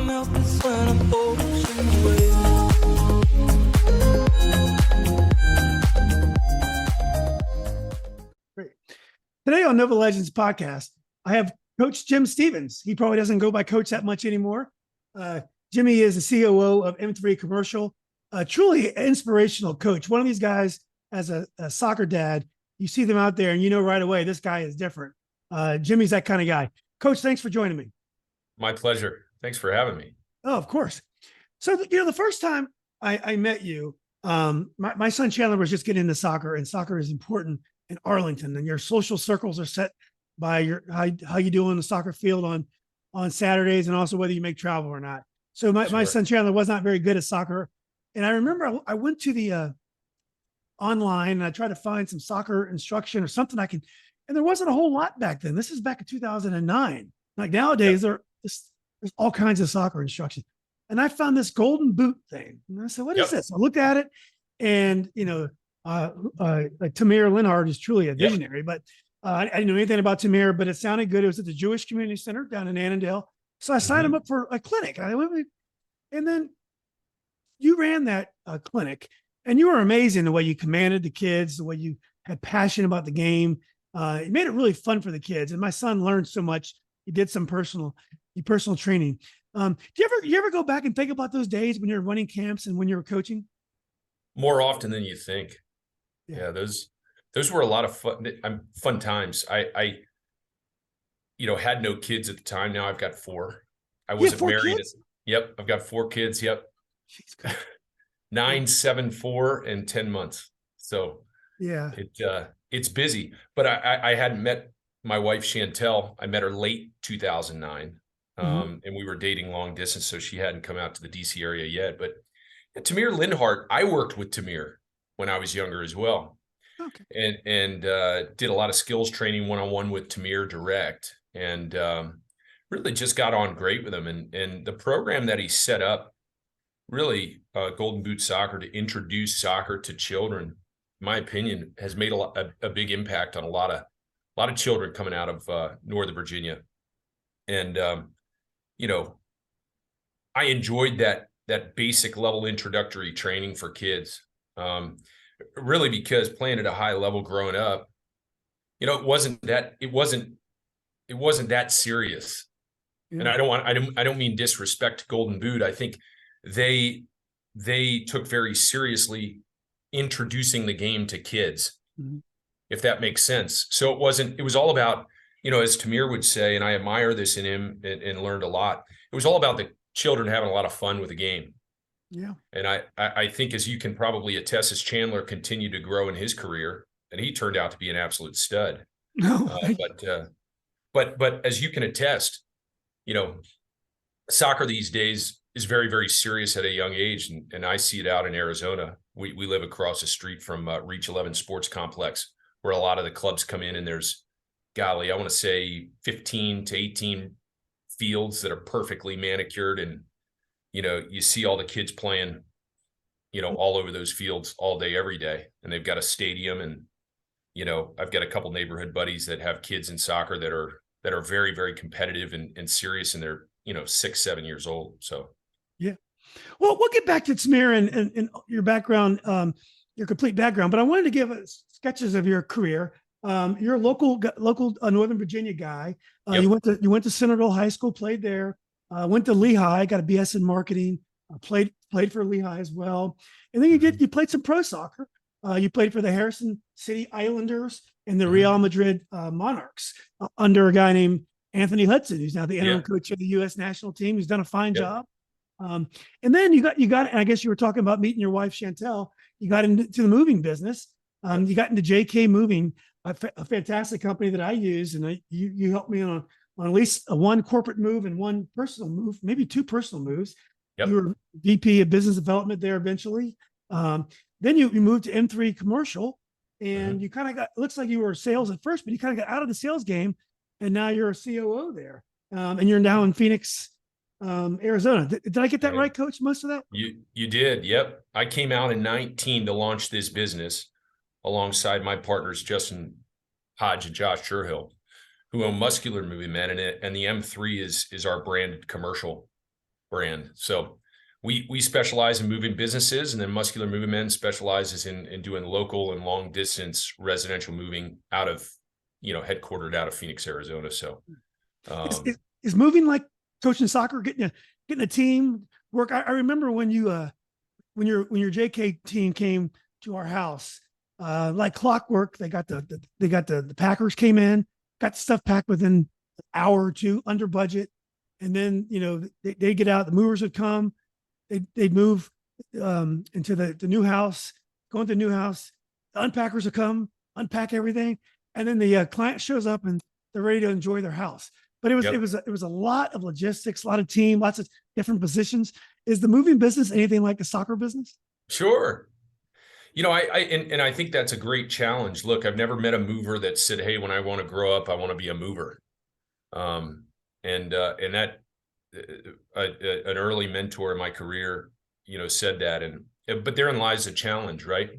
melt is when I'm ocean waves. Great. Today on Nova Legends podcast, I have Coach Jim Stevens. He probably doesn't go by coach that much anymore. Jimmy is the COO of M3 Commercial, a truly inspirational coach. One of these guys, as a soccer dad, you see them out there and you know right away, this guy is different. Jimmy's that kind of guy. Coach, thanks for joining me. My pleasure. Thanks for having me. Oh, of course. So, the first time I met you, my son Chandler was just getting into soccer, and soccer is important in Arlington, and your social circles are set by your how you do on the soccer field on Saturdays, and also whether you make travel or not. So my son Chandler was not very good at soccer, and I remember I went to the online and I tried to find some soccer instruction or something and there wasn't a whole lot back then. This is back in 2009. Like nowadays, there's all kinds of soccer instruction, and I found this golden boot thing, and I said, "What is this?" I looked at it, and like Tamir Linhart is truly a visionary, but I didn't know anything about Tamir, but it sounded good. It was at the Jewish Community Center down in Annandale. So I signed him up for a clinic. And then you ran that clinic, and you were amazing the way you commanded the kids, the way you had passion about the game. It made it really fun for the kids. And my son learned so much. He did some personal training. Do you ever go back and think about those days when you were running camps and when you were coaching? More often than you think. Yeah, those were a lot of fun times. I had no kids at the time. Now I've got 4. I wasn't married. Kids? Yep, I've got 4 kids. Yep. 9, 7, 4, and 10 months. So yeah, it's busy. But I hadn't met my wife Chantel. I met her late 2009, and we were dating long distance, so she hadn't come out to the DC area yet. But Tamir Linhart, I worked with Tamir when I was younger as well. Okay. And did a lot of skills training one-on-one with Tamir direct, and really just got on great with him. And the program that he set up, really Golden Boot Soccer, to introduce soccer to children, in my opinion, has made a big impact on a lot of children coming out of Northern Virginia. And I enjoyed that basic level introductory training for kids. Really, because playing at a high level growing up, it wasn't that serious. Yeah. And I don't mean disrespect to Golden Boot. I think they took very seriously introducing the game to kids, if that makes sense. So it was all about, as Tamir would say, and I admire this in him and learned a lot. It was all about the children having a lot of fun with the game. Yeah. And I think, as you can probably attest, as Chandler continued to grow in his career, and he turned out to be an absolute stud. But as you can attest, soccer these days is very, very serious at a young age. And I see it out in Arizona. We live across the street from Reach 11 Sports Complex, where a lot of the clubs come in, and there's, I want to say 15 to 18 fields that are perfectly manicured, and you see all the kids playing, all over those fields all day, every day. And they've got a stadium, and, I've got a couple neighborhood buddies that have kids in soccer that are very, very competitive and serious, and they're, 6, 7 years old. So, yeah. Well, we'll get back to Tamir and your background, your complete background, but I wanted to give sketches of your career. You're a local Northern Virginia guy. Yep. You went to Centreville High School, played there. Went to Lehigh, got a BS in marketing, played for Lehigh as well. And then you played some pro soccer. You played for the Harrison City Islanders and the Real Madrid Monarchs under a guy named Anthony Hudson, who's now the interim coach of the U.S. national team. Who's done a fine job. And then you got, and I guess you were talking about meeting your wife, Chantel. You got into the moving business. You got into JK Moving, a fantastic company that I use. And you helped me on at least one corporate move and one personal move, maybe 2 personal moves. Yep. You were VP of business development there eventually. Then you moved to M3 Commercial, and you kind of it looks like you were sales at first, but you kind of got out of the sales game, and now you're a COO there. And you're now in Phoenix, Arizona. Did I get that right, Coach? Most of that? You did. Yep. I came out in 2019 to launch this business alongside my partners, Justin Hodge and Josh Sherhill, who own Muscular Movement, and the M3 is our branded commercial. brand. So we specialize in moving businesses, and then Muscular Moving Men specializes in doing local and long distance residential moving out of, headquartered out of Phoenix, Arizona. So is moving like coaching soccer, getting a team work? I remember when your JK team came to our house, like clockwork. They got the Packers came in, got the stuff packed within an hour or two under budget. And then, they get out, the movers would come, they'd move into the new house, go into the new house, the unpackers would come, unpack everything. And then the client shows up and they're ready to enjoy their house. But it was a lot of logistics, a lot of team, lots of different positions. Is the moving business anything like the soccer business? Sure. I think that's a great challenge. Look, I've never met a mover that said, "Hey, when I want to grow up, I want to be a mover." And that an early mentor in my career, said that, but therein lies the challenge, right?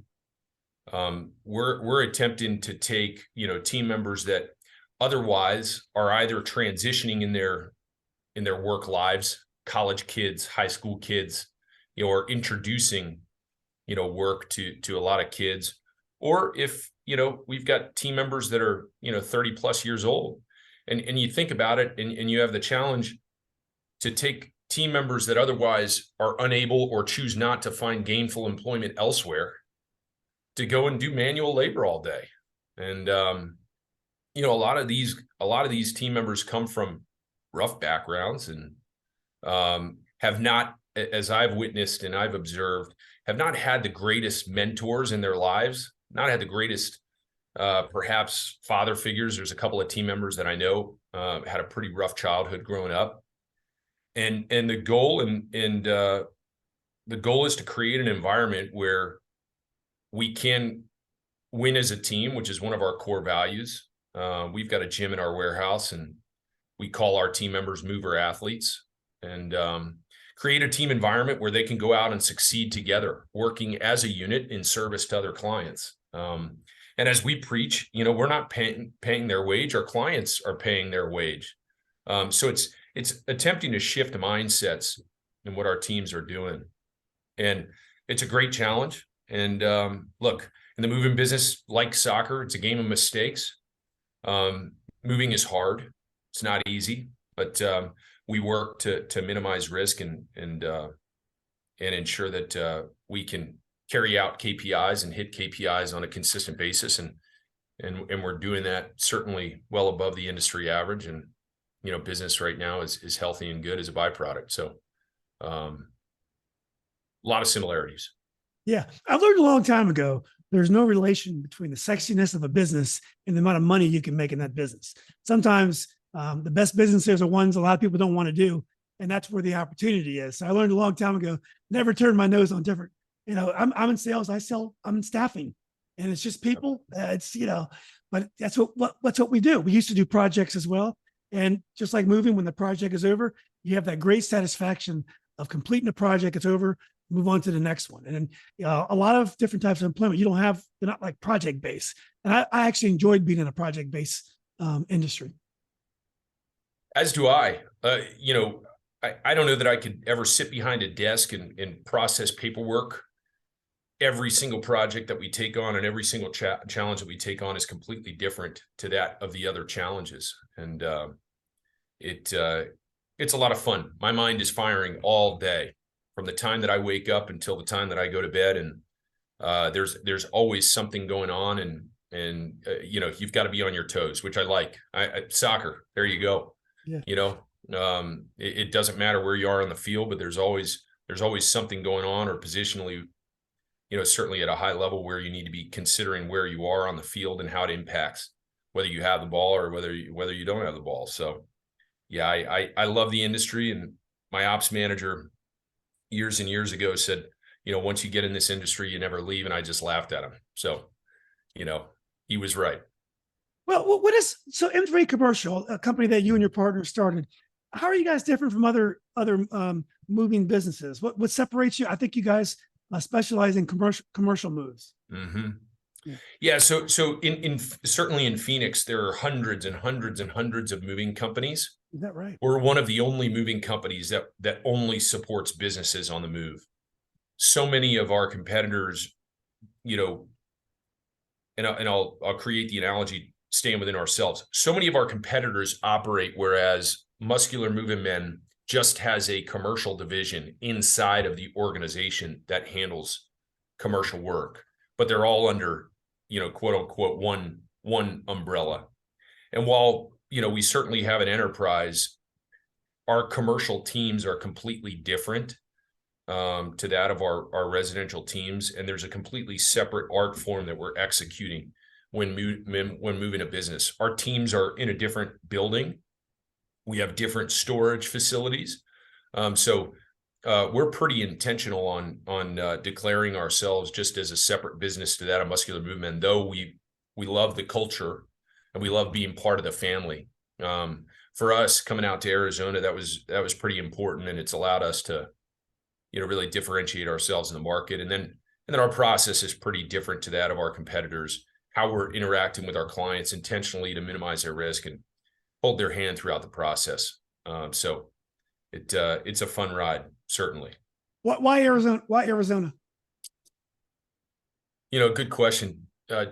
We're attempting to take, team members that otherwise are either transitioning in their work lives, college kids, high school kids, or introducing, work to a lot of kids, or if, we've got team members that are, 30 plus years old. And you think about it, and you have the challenge to take team members that otherwise are unable or choose not to find gainful employment elsewhere to go and do manual labor all day. And, a lot of these team members come from rough backgrounds and have not, as I've witnessed and I've observed, have not had the greatest mentors in their lives, not had the greatest perhaps father figures. There's a couple of team members that I know had a pretty rough childhood growing up, and the goal the goal is to create an environment where we can win as a team, which is one of our core values. We've got a gym in our warehouse, and we call our team members mover athletes, and create a team environment where they can go out and succeed together, working as a unit in service to other clients. And as we preach, we're not paying their wage. Our clients are paying their wage. So it's attempting to shift mindsets in what our teams are doing. And it's a great challenge. And look, in the moving business, like soccer, it's a game of mistakes. Moving is hard. It's not easy, but we work to minimize risk and ensure that we can carry out KPIs and hit KPIs on a consistent basis. And we're doing that certainly well above the industry average. And, business right now is healthy and good as a byproduct. So a lot of similarities. Yeah. I learned a long time ago, there's no relation between the sexiness of a business and the amount of money you can make in that business. Sometimes the best businesses are ones a lot of people don't want to do. And that's where the opportunity is. So I learned a long time ago, never turn my nose on different. I'm in sales. I'm in staffing, and it's just people. But that's what we do. We used to do projects as well. And just like moving, when the project is over, you have that great satisfaction of completing the project. It's over, move on to the next one. And a lot of different types of employment, they're not like project based. And I actually enjoyed being in a project based industry. As do I. I don't know that I could ever sit behind a desk and process paperwork. Every single project that we take on and every single challenge that we take on is completely different to that of the other challenges. And it's a lot of fun. My mind is firing all day from the time that I wake up until the time that I go to bed. And there's always something going on, and you've got to be on your toes, which I like. Soccer, there you go. Yeah. It doesn't matter where you are on the field, but there's always something going on, or positionally, certainly at a high level, where you need to be considering where you are on the field and how it impacts whether you have the ball or whether you don't have the ball. So yeah, I love the industry, and my ops manager years and years ago said, once you get in this industry, you never leave. And I just laughed at him. So, he was right. Well, so M3 Commercial, a company that you and your partner started, how are you guys different from other moving businesses? What separates you? I think you guys specialize in commercial moves. Mm-hmm. Yeah. So in certainly in Phoenix, there are hundreds and hundreds and hundreds of moving companies. Is that right? We're one of the only moving companies that only supports businesses on the move. So many of our competitors, you know, and I'll create the analogy staying within ourselves. So many of our competitors operate, whereas Muscular Moving Men just has a commercial division inside of the organization that handles commercial work, but they're all under, you know, quote unquote, one umbrella. And while, you know, we certainly have an enterprise, our commercial teams are completely different to that of our residential teams. And there's a completely separate art form that we're executing when moving a business. Our teams are in a different building. We have different storage facilities. So we're pretty intentional on declaring ourselves just as a separate business to that of Muscular Movement, though we love the culture and we love being part of the family. For us coming out to Arizona, that was pretty important, and it's allowed us to, you know, really differentiate ourselves in the market. And then our process is pretty different to that of our competitors, how we're interacting with our clients intentionally to minimize their risk and hold their hand throughout the process. So it's a fun ride, certainly. Why Arizona? Why Arizona? You know, good question,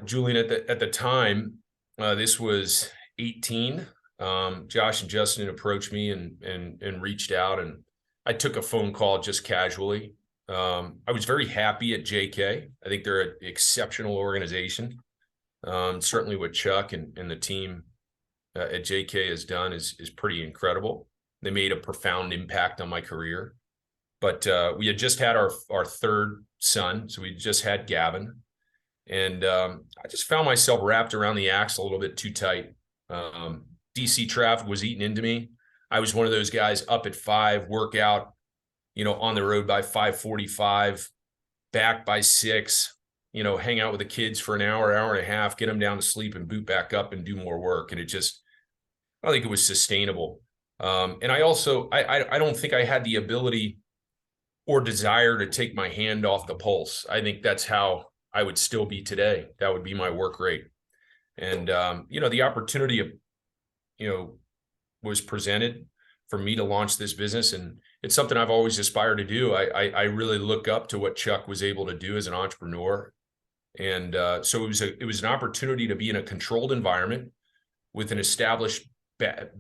Julian. At the time, this was 18. Josh and Justin approached me and reached out, and I took a phone call just casually. I was very happy at JK. I think they're an exceptional organization. Certainly what Chuck and the team at JK has done is pretty incredible. They made a profound impact on my career. But we had just had our third son, so we just had Gavin. And I just found myself wrapped around the axle a little bit too tight. DC traffic was eating into me. I was one of those guys up at 5, workout, you know, on the road by 5:45, back by 6, you know, hang out with the kids for an hour and a half, get them down to sleep and boot back up and do more work. And I don't think it was sustainable. And I also, I don't think I had the ability or desire to take my hand off the pulse. I think that's how I would still be today. That would be my work rate. And, you know, the opportunity of, you know, was presented for me to launch this business. And it's something I've always aspired to do. I really look up to what Chuck was able to do as an entrepreneur. And so it was an opportunity to be in a controlled environment with an established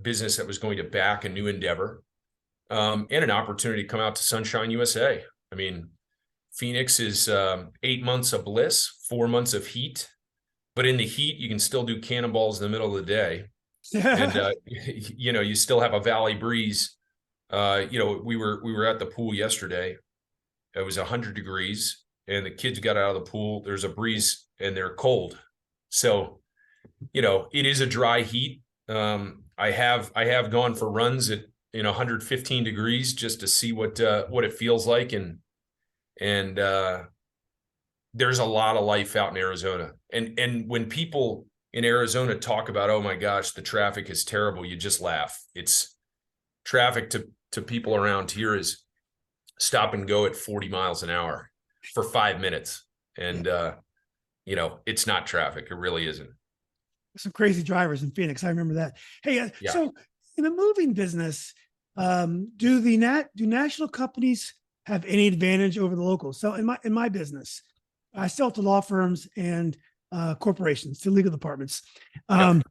business that was going to back a new endeavor, and an opportunity to come out to Sunshine, USA. I mean, Phoenix is 8 months of bliss, 4 months of heat, but in the heat, you can still do cannonballs in the middle of the day. And, you know, you still have a valley breeze. You know, we were at the pool yesterday. It was 100 degrees and the kids got out of the pool. There's a breeze and they're cold. So, you know, it is a dry heat. I have gone for runs at, you know, 115 degrees just to see what it feels like. And there's a lot of life out in Arizona. And when people in Arizona talk about, oh my gosh, the traffic is terrible, you just laugh. It's traffic to people around here is stop and go at 40 miles an hour for 5 minutes. And, you know, it's not traffic. It really isn't. Some crazy drivers in Phoenix. I remember that. Hey, Yeah. So in the moving business, do national companies have any advantage over the locals? So in my business, I sell to law firms and corporations, to legal departments. You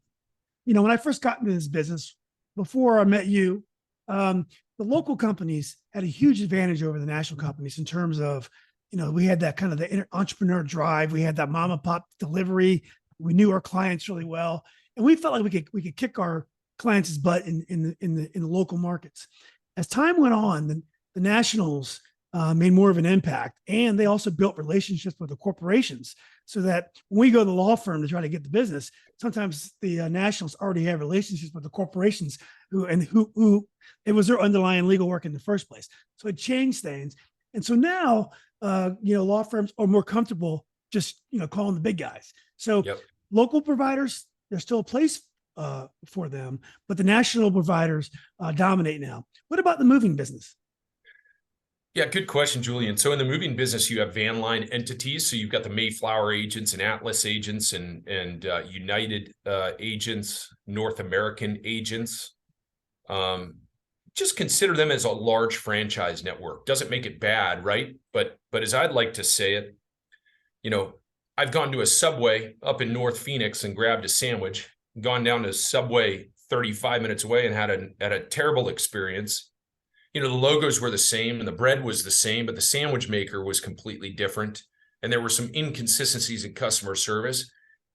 know, when I first got into this business, before I met you, the local companies had a huge advantage over the national companies in terms of, you know, we had that kind of the entrepreneur drive. We had that mom and pop delivery. We knew our clients really well, and we felt like we could kick our clients' butt in the local markets. As time went on, the nationals made more of an impact, and they also built relationships with the corporations, so that when we go to the law firm to try to get the business, sometimes the nationals already have relationships with the corporations who it was their underlying legal work in the first place. So it changed things, and so now you know, law firms are more comfortable just, you know, calling the big guys. So local providers, there's still a place for them, but the national providers dominate now. What about the moving business? Yeah, good question, Julian. So in the moving business, you have van line entities. So you've got the Mayflower agents and Atlas agents and United agents, North American agents. just consider them as a large franchise network. Doesn't make it bad, right? But as I'd like to say it, I've gone to a Subway up in North Phoenix and grabbed a sandwich, gone down to Subway 35 minutes away and had a terrible experience. The logos were the same and the bread was the same, but the sandwich maker was completely different. And there were some inconsistencies in customer service.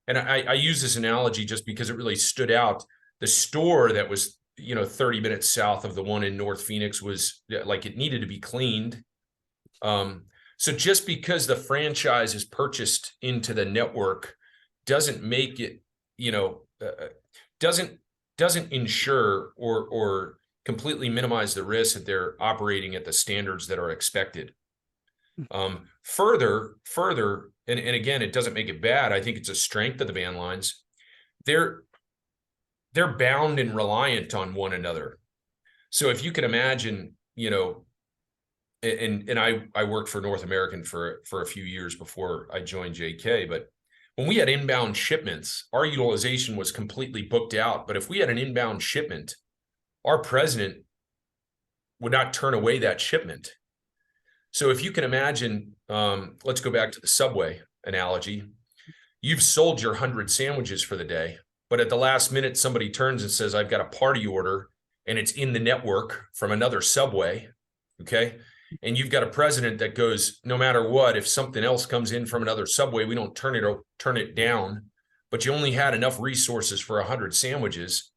And I use this analogy just because it really stood out. The store that was, 30 minutes south of the one in North Phoenix was like, it needed to be cleaned. So just because the franchise is purchased into the network doesn't make it, doesn't ensure or completely minimize the risk that they're operating at the standards that are expected. Further, and again, it doesn't make it bad. I think it's a strength of the van lines. They're bound and reliant on one another. So if you can imagine, and I worked for North American for a few years before I joined JK, but when we had inbound shipments, our utilization was completely booked out. But if we had an inbound shipment, our president would not turn away that shipment. So if you can imagine, let's go back to the Subway analogy. You've sold your 100 sandwiches for the day, but at the last minute, somebody turns and says, I've got a party order and it's in the network from another Subway. Okay. And you've got a president that goes, no matter what, if something else comes in from another Subway, we don't turn it down, but you only had enough resources for 100 sandwiches.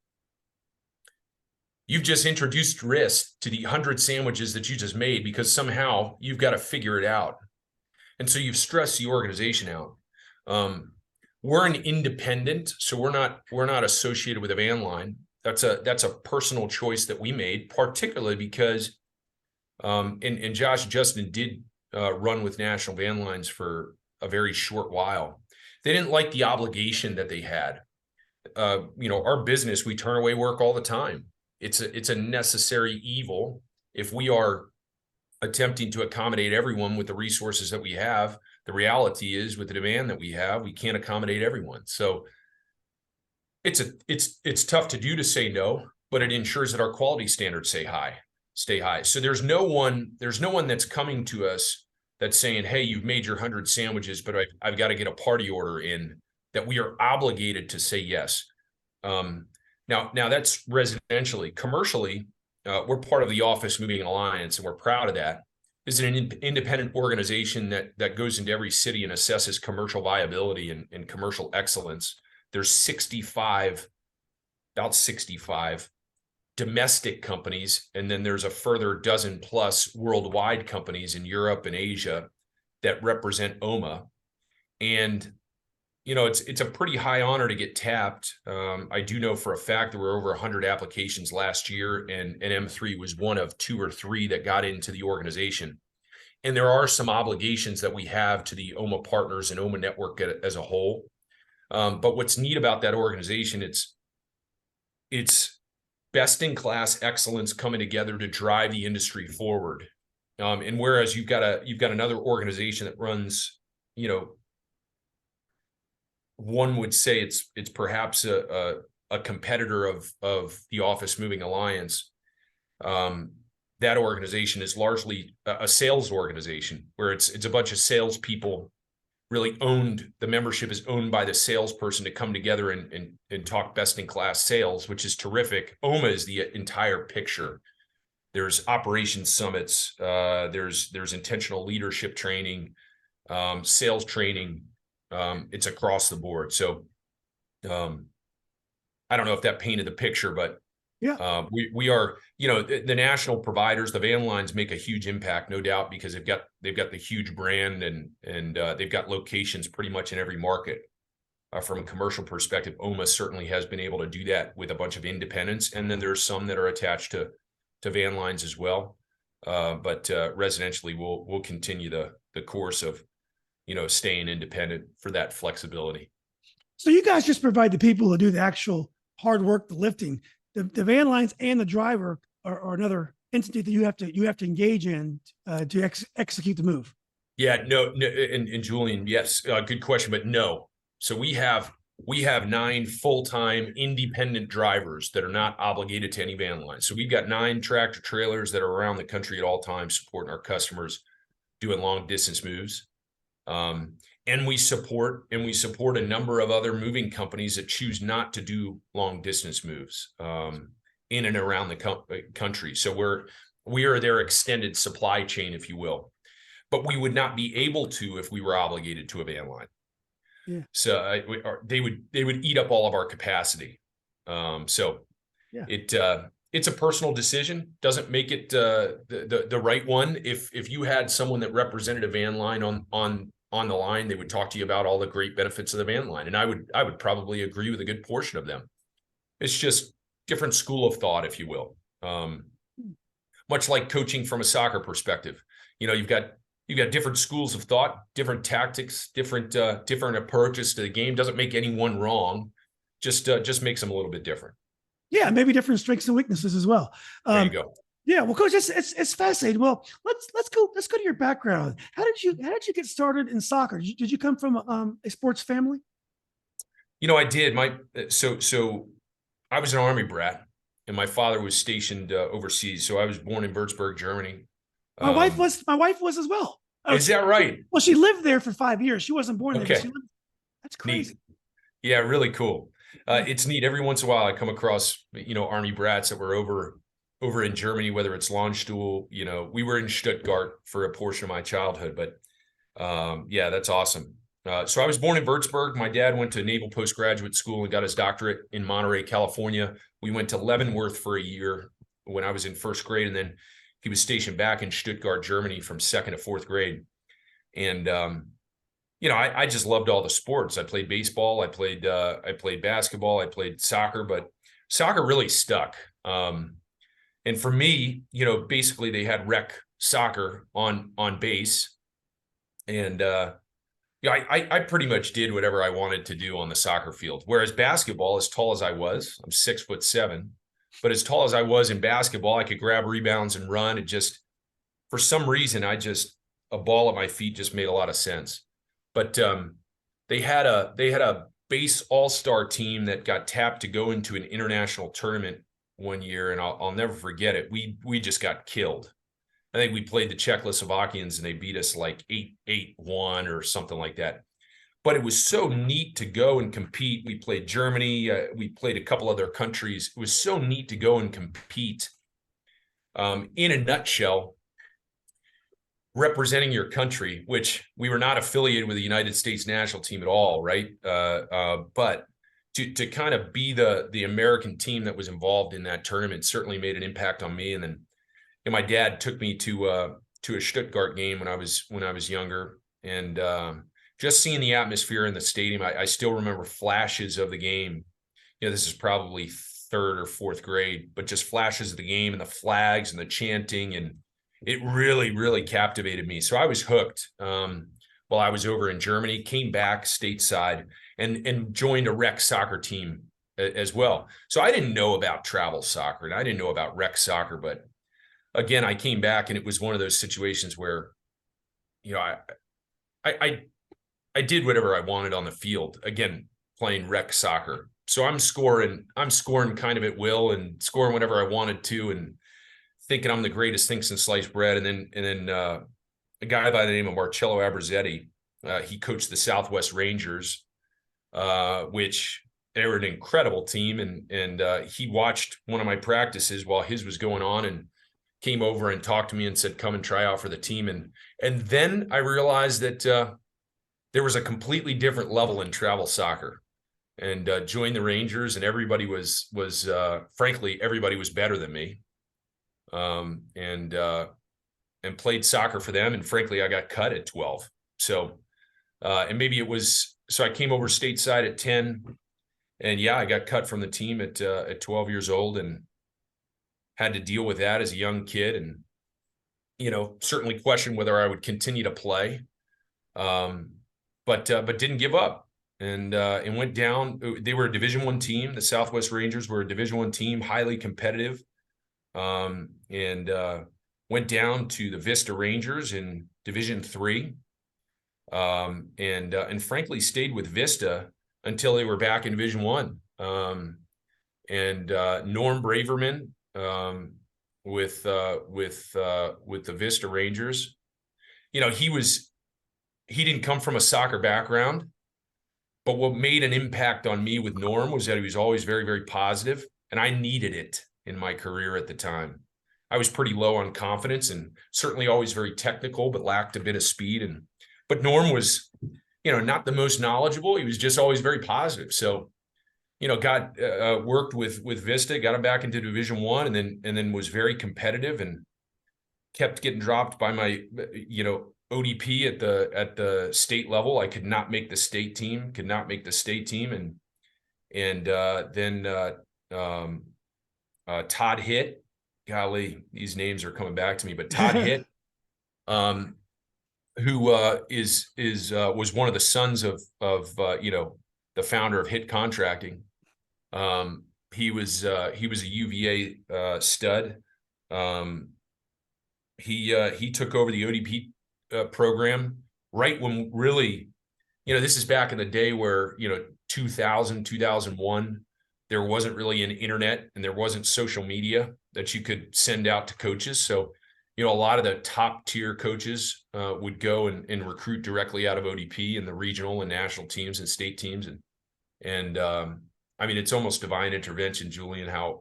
You've just introduced risk to the 100 sandwiches that you just made because somehow you've got to figure it out. And so you've stressed the organization out. We're an independent, so we're not associated with a van line. That's a personal choice that we made, particularly because and Josh and Justin did run with National Van Lines for a very short while. They didn't like the obligation that they had. Our business, we turn away work all the time. It's a necessary evil if we are attempting to accommodate everyone with the resources that we have. The reality is, with the demand that we have, we can't accommodate everyone. So it's tough to do, to say no, but it ensures that our quality standards stay high. So there's no one that's coming to us that's saying, hey, you've made your 100 sandwiches, but I've got to get a party order in, that we are obligated to say yes. Now that's residentially. Commercially, we're part of the Office Moving Alliance, and we're proud of that. This is an independent organization that goes into every city and assesses commercial viability and commercial excellence. There's about 65 domestic companies, and then there's a further dozen plus worldwide companies in Europe and Asia that represent OMA. And it's a pretty high honor to get tapped. I do know for a fact there were over 100 applications last year, and M3 was one of 2 or 3 that got into the organization. And there are some obligations that we have to the OMA partners and OMA network as a whole. But what's neat about that organization, it's best-in-class excellence coming together to drive the industry forward. And whereas you've got another organization that runs, one would say it's perhaps a competitor of the Office Moving Alliance. That organization is largely a sales organization where it's a bunch of salespeople really owned. The membership is owned by the salesperson to come together and talk best-in-class sales, which is terrific. OMA is the entire picture. There's operations summits. There's intentional leadership training, sales training. It's across the board. So I don't know if that painted the picture, but yeah, we are, the national providers, the van lines make a huge impact, no doubt, because they've got the huge brand and they've got locations pretty much in every market. From a commercial perspective, OMA certainly has been able to do that with a bunch of independents, and then there's some that are attached to van lines as well. But residentially, we'll continue the course of staying independent for that flexibility. So you guys just provide the people who do the actual hard work, the lifting. The van lines and the driver are another entity that you have to engage in to execute the move. Yeah, no, and Julian, yes, good question, but no. So we have we have 9 full-time independent drivers that are not obligated to any van line. So we've got 9 tractor trailers that are around the country at all times, supporting our customers, doing long distance moves. And we support a number of other moving companies that choose not to do long distance moves in and around the country. So we are their extended supply chain, if you will. But we would not be able to if we were obligated to a van line. Yeah. So they would eat up all of our capacity. So yeah. It's a personal decision. Doesn't make it the right one. If you had someone that represented a van line on the line, they would talk to you about all the great benefits of the van line, and I would probably agree with a good portion of them. It's just different school of thought, if you will. Much like coaching from a soccer perspective, you've got different schools of thought, different tactics, different approaches to the game. Doesn't make anyone wrong, just makes them a little bit different. Yeah, maybe different strengths and weaknesses as well. There you go. Yeah, well, Coach, it's fascinating. Well, let's go to your background. How did you get started in soccer? Did you come from a sports family? I did. So I was an Army brat, and my father was stationed overseas. So I was born in Würzburg, Germany. My wife was as well. Is that right? Well, she lived there for 5 years. She wasn't born there. Okay. That's crazy. Neat. Yeah, really cool. It's neat. Every once in a while, I come across Army brats that were over in Germany, whether it's Landstuhl. We were in Stuttgart for a portion of my childhood, but yeah, that's awesome. So I was born in Würzburg. My dad went to Naval Postgraduate School and got his doctorate in Monterey, California. We went to Leavenworth for a year when I was in first grade, and then he was stationed back in Stuttgart, Germany from 2nd to 4th grade. And, I just loved all the sports. I played baseball. I played basketball. I played soccer, but soccer really stuck. And for me, basically they had rec soccer on base. And, I pretty much did whatever I wanted to do on the soccer field. Whereas basketball, as tall as I was, I'm 6'7", but as tall as I was in basketball, I could grab rebounds and run. It just, for some reason, a ball at my feet just made a lot of sense. But they had a base all-star team that got tapped to go into an international tournament one year, and I'll never forget it. We just got killed. I think we played the Czechoslovakians and they beat us like 8-1 or something like that. But it was so neat to go and compete. We played Germany. We played a couple other countries. It was so neat to go and compete. In a nutshell, representing your country, which we were not affiliated with the United States national team at all, right? But to kind of be the American team that was involved in that tournament certainly made an impact on me. And then my dad took me to a Stuttgart game when I was younger, and just seeing the atmosphere in the stadium, I still remember flashes of the game. This is probably 3rd or 4th grade, but just flashes of the game and the flags and the chanting, and it really, really captivated me. So I was hooked while I was over in Germany, came back stateside and joined a rec soccer team as well. So I didn't know about travel soccer and I didn't know about rec soccer, but again, I came back and it was one of those situations where, I did whatever I wanted on the field, again, playing rec soccer. So I'm scoring kind of at will and scoring whatever I wanted to and thinking I'm the greatest thing since sliced bread. And then a guy by the name of Marcello Abrazetti, he coached the Southwest Rangers, which they were an incredible team. And he watched one of my practices while his was going on and came over and talked to me and said, come and try out for the team. And then I realized that there was a completely different level in travel soccer, and joined the Rangers, and everybody was frankly, everybody was better than me. And played soccer for them. And frankly, I got cut at 12. So, and maybe it was, so I came over stateside at 10, and yeah, I got cut from the team at 12 years old and had to deal with that as a young kid. And, certainly questioned whether I would continue to play. But didn't give up and went down. They were a Division I team. The Southwest Rangers were a Division I team, highly competitive. And went down to the Vista Rangers in Division III, and frankly stayed with Vista until they were back in Division One. And Norm Braverman with the Vista Rangers. You know, he didn't come from a soccer background, but what made an impact on me with Norm was that he was always very, very positive, and I needed it in my career at the time. I was pretty low on confidence and certainly always very technical, but lacked a bit of speed. But Norm was, you know, not the most knowledgeable. He was just always very positive. So, you know, worked with Vista, got him back into Division One, and then was very competitive and kept getting dropped by my, you know, ODP at the state level. I could not make the state team, and then Todd Hitt. Golly, these names are coming back to me, but Todd Hitt, who was one of the sons of you know, the founder of Hitt Contracting. He was a UVA stud. He took over the ODP program right when really, you know, this is back in the day where, you know, 2001, there wasn't really an internet and there wasn't social media that you could send out to coaches. So, you know, a lot of the top tier coaches would go and recruit directly out of ODP and the regional and national teams and state teams. And I mean, it's almost divine intervention, Julian, how,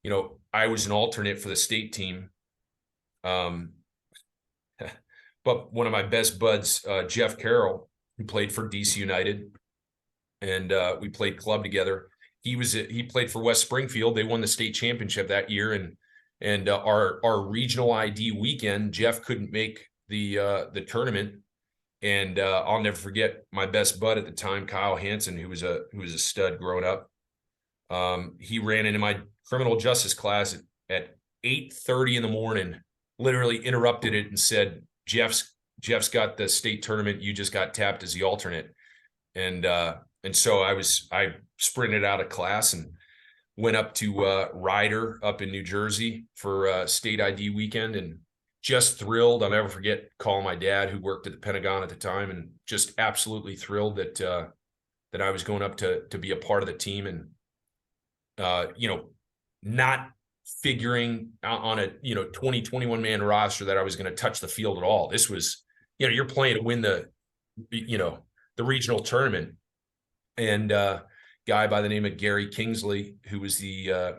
you know, I was an alternate for the state team. But one of my best buds, Jeff Carroll, who played for DC United, and we played club together. He played for West Springfield. They won the state championship that year, and our regional ID weekend, Jeff couldn't make the tournament, and I'll never forget my best bud at the time, Kyle Hansen, who was a stud growing up. He ran into my criminal justice class at 8:30 in the morning, literally interrupted it and said, Jeff's got the state tournament. You just got tapped as the alternate. And so I sprinted out of class and went up to Ryder up in New Jersey for state ID weekend, and just thrilled. I'll never forget calling my dad, who worked at the Pentagon at the time, and just absolutely thrilled that I was going up to be a part of the team. And you know, not figuring on a, you know, 21 man roster that I was going to touch the field at all. This was, you know, you're playing to win the, you know, the regional tournament. And guy by the name of Gary Kingsley, who was I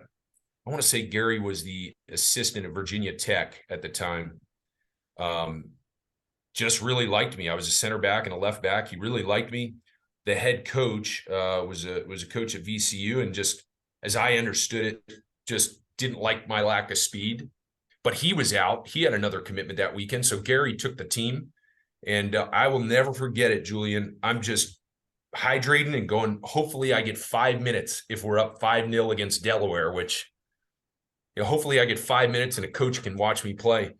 want to say Gary was the assistant at Virginia Tech at the time, just really liked me. I was a center back and a left back. He really liked me. The head coach was a coach at VCU, and just, as I understood it, just didn't like my lack of speed. But he was out. He had another commitment that weekend. So Gary took the team, and I will never forget it, Julian. I'm just hydrating and going, hopefully I get 5 minutes if we're up 5-0 against Delaware, which, you know, hopefully I get 5 minutes and a coach can watch me play.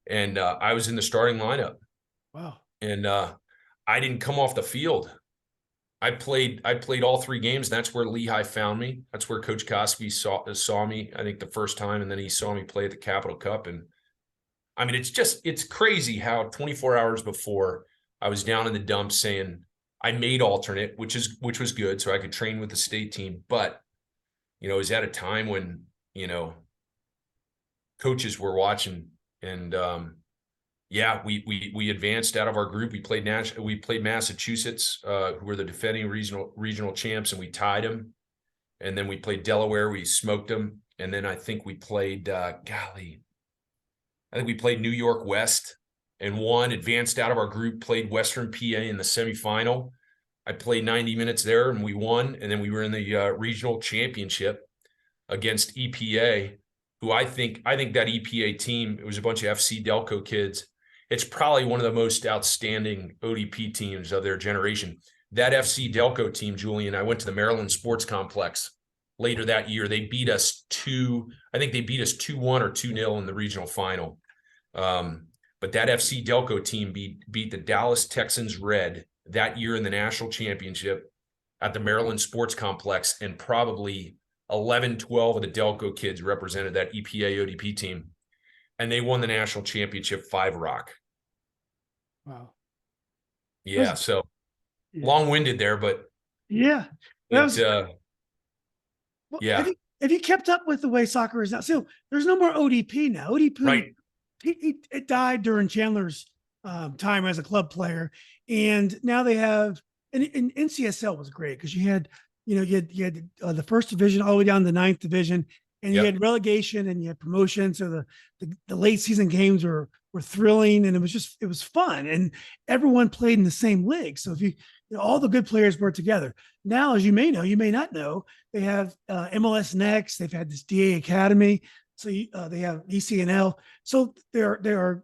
And I was in the starting lineup. Wow. And I didn't come off the field. I played all 3 games. And that's where Lehigh found me. That's where Coach Cosby saw me, I think, the first time. And then he saw me play at the Capital Cup. And I mean, it's crazy how 24 hours before I was down in the dumps saying I made alternate, which was good. So I could train with the state team. But, you know, it was at a time when, you know, coaches were watching, and yeah, we advanced out of our group. We played Massachusetts, who were the defending regional champs, and we tied them. And then we played Delaware. We smoked them. And then I think we played, we played New York West and won. Advanced out of our group. Played Western PA in the semifinal. I played 90 minutes there, and we won. And then we were in the regional championship against EPA, who I think that EPA team, it was a bunch of FC Delco kids. It's probably one of the most outstanding ODP teams of their generation. That FC Delco team, Julian, I went to the Maryland Sports Complex later that year. They beat us 2-1 or 2-0 in the regional final. But that FC Delco team beat the Dallas Texans Red that year in the national championship at the Maryland Sports Complex, and probably 11-12 of the Delco kids represented that EPA ODP team, and they won the national championship 5-rock. Wow. Yeah. So long-winded there, but Yeah. That It, was, well, yeah, have you kept up with the way soccer is now? So there's no more ODP now. ODP, right. it died during Chandler's time as a club player, and now they have. And NCSL was great because you had the first division all the way down to the ninth division, and you Yep. had relegation and you had promotion. So the late season games were thrilling, and it was fun, and everyone played in the same league. So if all the good players were together. Now, as you may know, you may not know, they have MLS Next. They've had this DA Academy. So they have ECNL. So there are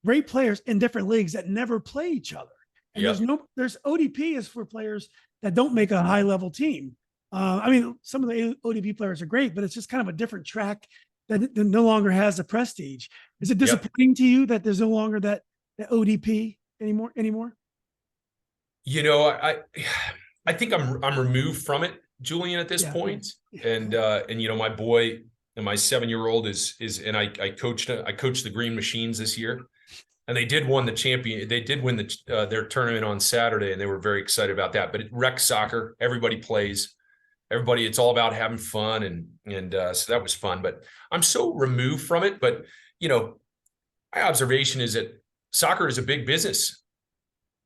great players in different leagues that never play each other. And Yep. there's ODP is for players that don't make a high level team. I mean, some of the ODP players are great, but it's just kind of a different track that no longer has the prestige. Is it disappointing to you that there's no longer that ODP anymore? You know, I think I'm removed from it, Julian, at this Yeah. point. Yeah. And my boy and my 7-year-old is and I coached the Green Machines this year, and they did win their tournament on Saturday, and they were very excited about that. But rec soccer, everybody plays, it's all about having fun, and so that was fun. But I'm so removed from it. But my observation is that soccer is a big business.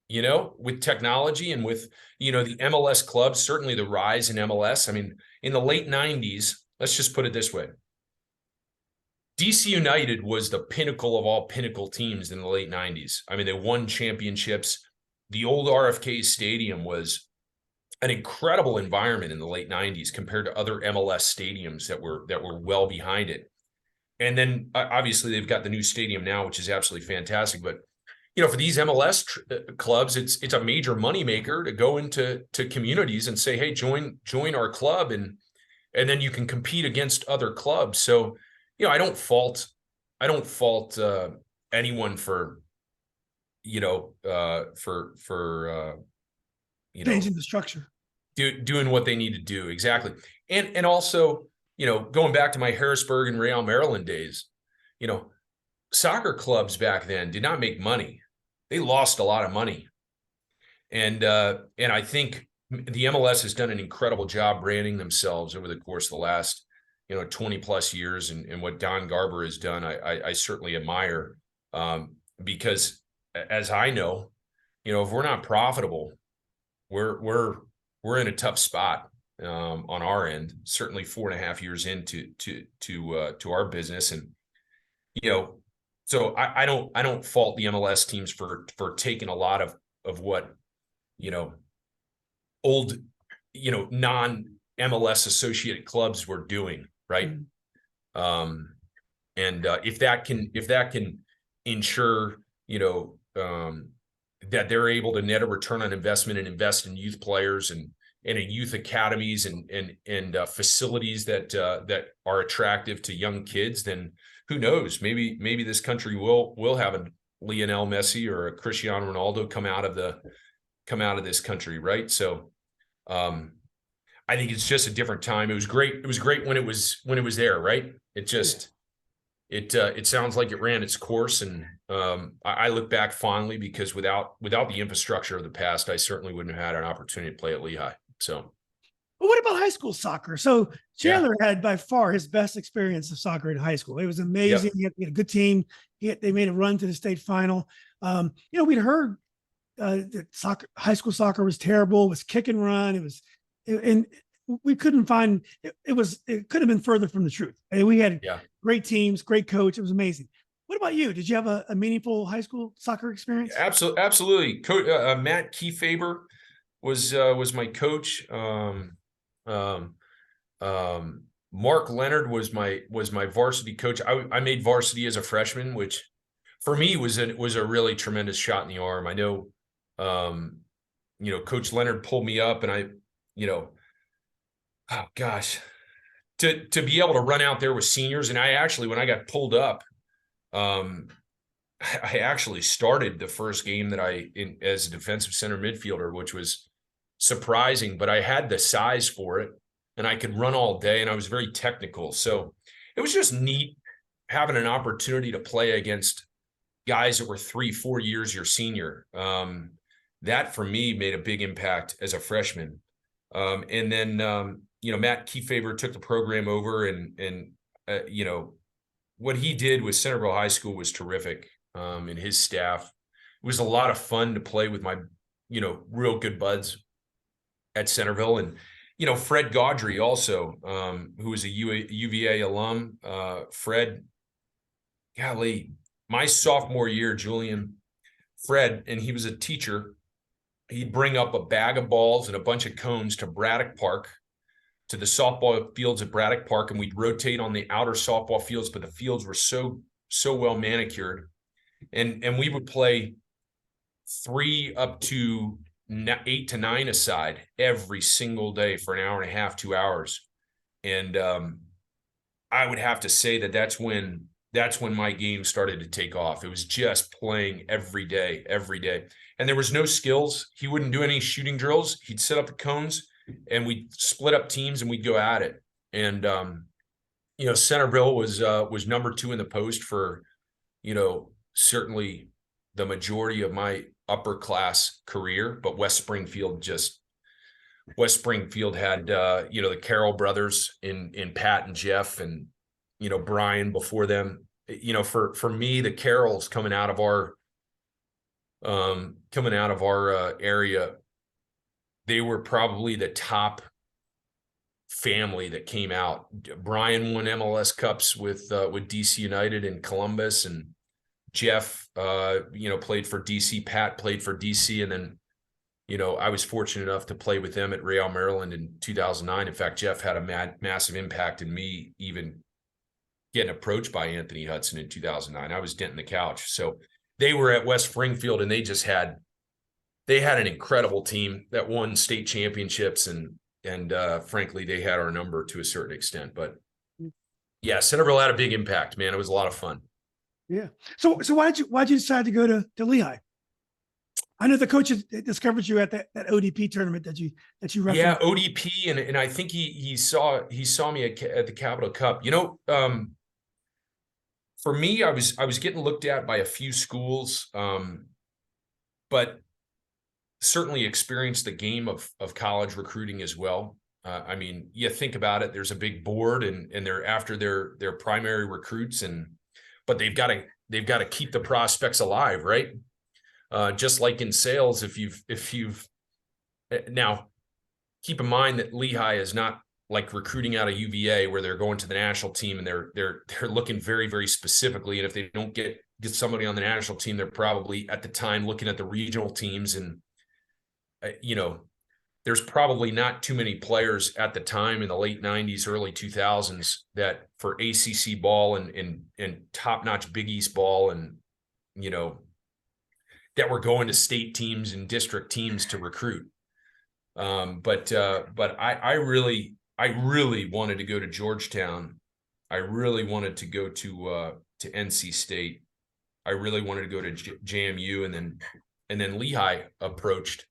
With technology and with, the MLS clubs, certainly the rise in MLS. I mean, in the late 90s, let's just put it this way. DC United was the pinnacle of all pinnacle teams in the late 90s. I mean, they won championships. The old RFK Stadium was an incredible environment in the late 90s compared to other MLS stadiums that were well behind it. And then obviously they've got the new stadium now, which is absolutely fantastic. But for these MLS clubs, it's a major moneymaker to go into communities and say, hey, join our club, and then you can compete against other clubs. So, I don't fault anyone for Changing the structure. Doing what they need to do. Exactly. And also, going back to my Harrisburg and Real Maryland days, soccer clubs back then did not make money. They lost a lot of money. And I think the MLS has done an incredible job branding themselves over the course of the last, 20 plus years. And what Don Garber has done, I certainly admire, because as I know, if we're not profitable, we're in a tough spot on our end, certainly 4.5 years into to our business. And, so I don't fault the MLS teams for taking a lot of what, old, non-MLS associated clubs were doing, right? And if that can ensure, that they're able to net a return on investment and invest in youth players and in youth academies and facilities that are attractive to young kids, then who knows? Maybe this country will have a Lionel Messi or a Cristiano Ronaldo come out of this country, right? So, I think it's just a different time. It was great. It was great when it was there, right? It just it sounds like it ran its course, and I look back fondly because without the infrastructure of the past, I certainly wouldn't have had an opportunity to play at Lehigh. So. But what about high school soccer? So Chandler had by far his best experience of soccer in high school. It was amazing. He had a good team. They made a run to the state final. We'd heard that high school soccer was terrible. It was kick and run. And we couldn't find it. It could have been further from the truth. And we had great teams, great coach. It was amazing. What about you? Did you have a meaningful high school soccer experience? Absolutely. Matt Kiefaber was my coach. Mark Leonard was my varsity coach. I made varsity as a freshman, which for me was a really tremendous shot in the arm. I know, Coach Leonard pulled me up, and oh gosh, to be able to run out there with seniors. And when I got pulled up, I actually started the first game that as a defensive center midfielder, which was surprising, but I had the size for it and I could run all day and I was very technical. So it was just neat having an opportunity to play against guys that were 3-4 years your senior. That for me made a big impact as a freshman. And then, Matt Kefever took the program over and what he did with Centreville High School was terrific. And his staff, it was a lot of fun to play with my, real good buds at Centreville. And, Fred Gaudry also, who was a UVA alum. Fred, golly, my sophomore year, Julian, Fred, and he was a teacher. He'd bring up a bag of balls and a bunch of cones to Braddock Park, to the softball fields at Braddock Park, and we'd rotate on the outer softball fields, but the fields were so well manicured. And we would play 3 up to 8 to 9 aside every single day for an hour and a half, 2 hours. And I would have to say that's when my game started to take off. It was just playing every day. And there was no skills. He wouldn't do any shooting drills. He'd set up the cones and we'd split up teams and we'd go at it. And, Centreville was number 2 in the post for, certainly the majority of my upper class career, but West Springfield had, the Carroll brothers in Pat and Jeff and, Brian before them. For me, the Carrolls coming out of our area, they were probably the top family that came out. Brian won MLS Cups with DC United and Columbus, and Jeff, played for DC. Pat played for DC, and then, I was fortunate enough to play with them at Real Maryland in 2009. In fact, Jeff had a massive impact in me even getting approached by Anthony Hudson in 2009. I was denting the couch. So they were at West Springfield, and they had an incredible team that won state championships, and frankly, they had our number to a certain extent. But yeah, Centreville had a big impact, man. It was a lot of fun. Yeah. So why'd you decide to go to Lehigh? I know the coach discovered you at that ODP tournament that you referenced. Yeah, ODP, and I think he saw me at the Capital Cup. For me, I was getting looked at by a few schools, but certainly experienced the game of college recruiting as well. You think about it, there's a big board and they're after their primary recruits, but they've got to keep the prospects alive, right? Just like in sales, if you've now keep in mind that Lehigh is not like recruiting out of UVA where they're going to the national team and they're looking very, very specifically. And if they don't get somebody on the national team, they're probably at the time looking at the regional teams. And, there's probably not too many players at the time in the late 90s, early 2000s that for ACC ball and top-notch Big East ball and, that were going to state teams and district teams to recruit. But I really wanted to go to Georgetown. I really wanted to go to NC State. I really wanted to go to JMU, and then Lehigh approached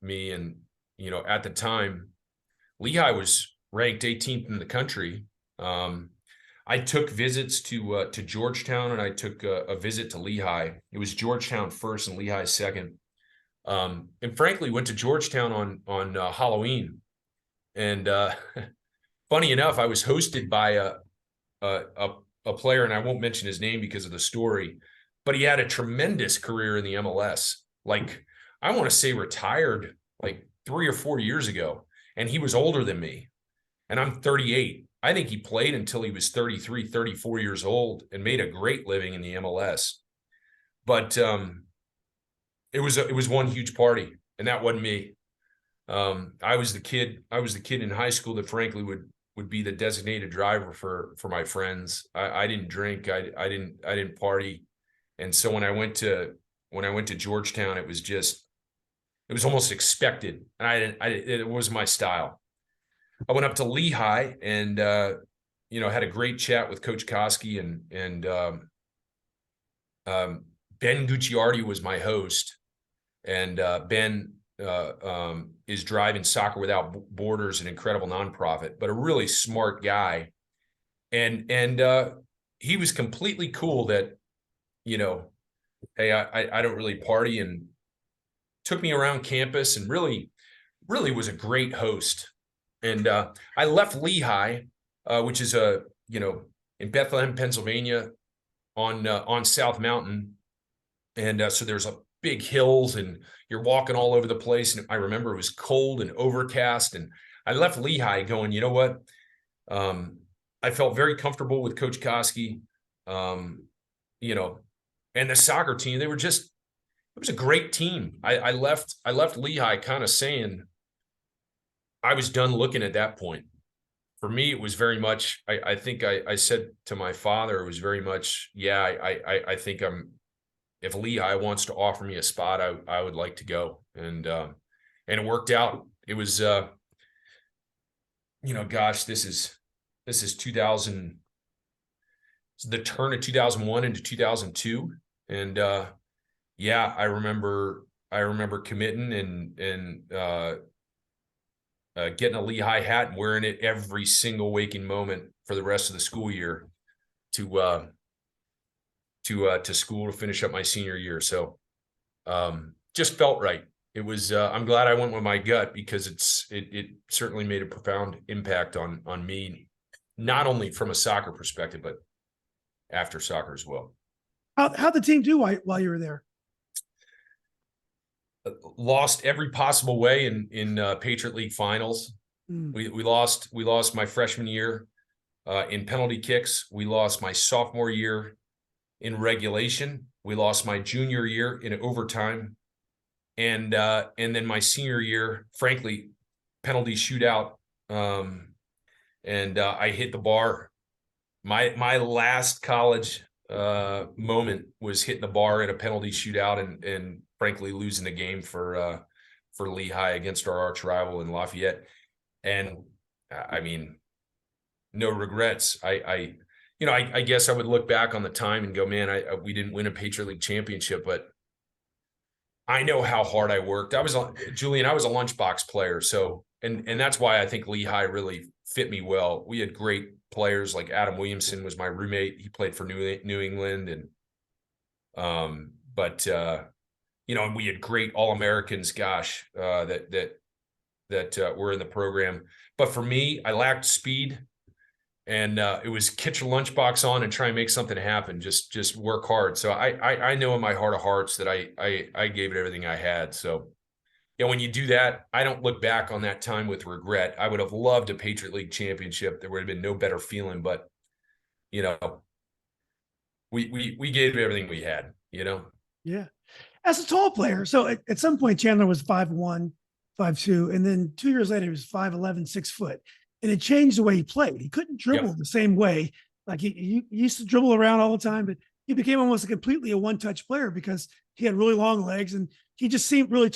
me, and at the time Lehigh was ranked 18th in the country. I took visits to Georgetown, and I took a visit to Lehigh. It was Georgetown first and Lehigh second. And frankly, went to Georgetown on Halloween. And funny enough, I was hosted by a player, and I won't mention his name because of the story, but he had a tremendous career in the MLS. Like, I want to say retired like 3 or 4 years ago, and he was older than me, and I'm 38. I think he played until he was 33, 34 years old and made a great living in the MLS. But it was one huge party, and that wasn't me. I was the kid in high school that frankly would be the designated driver for my friends. I didn't drink. I didn't party. And so when I went to Georgetown, it was almost expected. And it was my style. I went up to Lehigh and, had a great chat with Coach Koski, and Ben Gucciardi was my host. And Ben is driving Soccer Without Borders, an incredible nonprofit, but a really smart guy. And he was completely cool that, hey, I don't really party, and took me around campus and really was a great host. And I left Lehigh, which is in Bethlehem, Pennsylvania, on South Mountain, and so there's a big hills, and you're walking all over the place. And I remember it was cold and overcast, and I left Lehigh going, you know what? I felt very comfortable with Coach Koski, and the soccer team. It was a great team. I left Lehigh kind of saying I was done looking at that point. For me, it was very much, I think I said to my father, it was very much, yeah, I think if Lehigh wants to offer me a spot, I would like to go. And it worked out. It was, gosh, this is 2000, the turn of 2001 into 2002. And yeah, I remember committing and getting a Lehigh hat and wearing it every single waking moment for the rest of the school year to school to finish up my senior year. So just felt right. It was I'm glad I went with my gut, because it certainly made a profound impact on me, not only from a soccer perspective, but after soccer as well. How'd the team do while you were there? Lost every possible way in Patriot League finals. We lost my freshman year in penalty kicks. We lost my sophomore year in regulation. We lost my junior year in overtime, and then my senior year, frankly, penalty shootout. And I hit the bar. My last college moment was hitting the bar in a penalty shootout and frankly losing the game for Lehigh against our arch rival in Lafayette. And I mean, no regrets. I guess I would look back on the time and go, man, we didn't win a Patriot League championship, but I know how hard I worked. Julian, I was a lunchbox player. So, and that's why I think Lehigh really fit me well. We had great players, like Adam Williamson was my roommate. He played for New England. And, and we had great All-Americans, gosh, that were in the program. But for me, I lacked speed. And it was get your lunchbox on and try and make something happen. Just work hard. So I know in my heart of hearts that I gave it everything I had. So, when you do that, I don't look back on that time with regret. I would have loved a Patriot League championship. There would have been no better feeling. But we gave it everything we had. Yeah. As a tall player, so at some point Chandler was 5'1", 5'2", and then 2 years later he was 5'11", 6 foot. And it changed the way he played. He couldn't dribble the same way. Like he used to dribble around all the time, but he became almost completely a one-touch player because he had really long legs and he just seemed really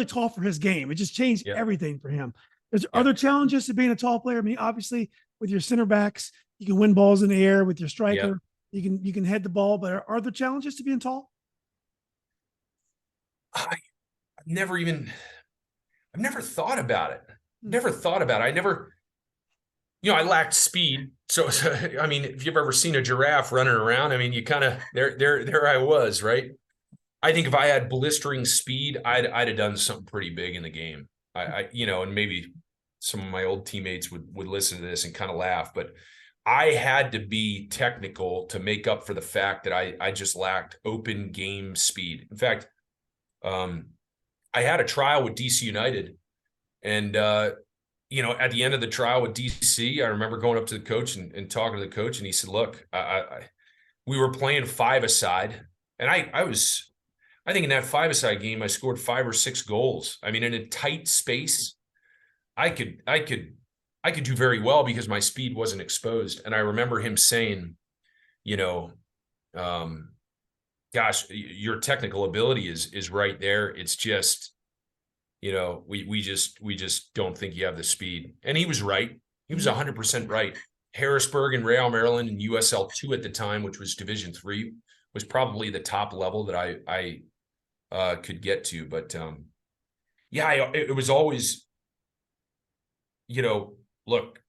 tall for his game. It just changed everything for him. There's other challenges to being a tall player. I mean, obviously with your center backs, you can win balls in the air. With your striker, you can head the ball. But are there challenges to being tall? I've never thought about it. I lacked speed. So, I mean, if you've ever seen a giraffe running around, I mean, you kind of, there I was, right? I think if I had blistering speed, I'd have done something pretty big in the game. And maybe some of my old teammates would listen to this and kind of laugh, but I had to be technical to make up for the fact that I just lacked open game speed. In fact, I had a trial with DC United, and at the end of the trial with DC, I remember going up to the coach and talking to the coach, and he said, "Look, we were playing 5-a-side, and I think in that 5-a-side game, I scored 5 or 6 goals. I mean, in a tight space, I could do very well because my speed wasn't exposed." And I remember him saying, gosh, your technical ability is right there. It's just, we just don't think you have the speed. And he was right. He was 100% right. Harrisburg and Real Maryland and USL 2 at the time, which was Division 3, was probably the top level that I could get to. But it was always, look,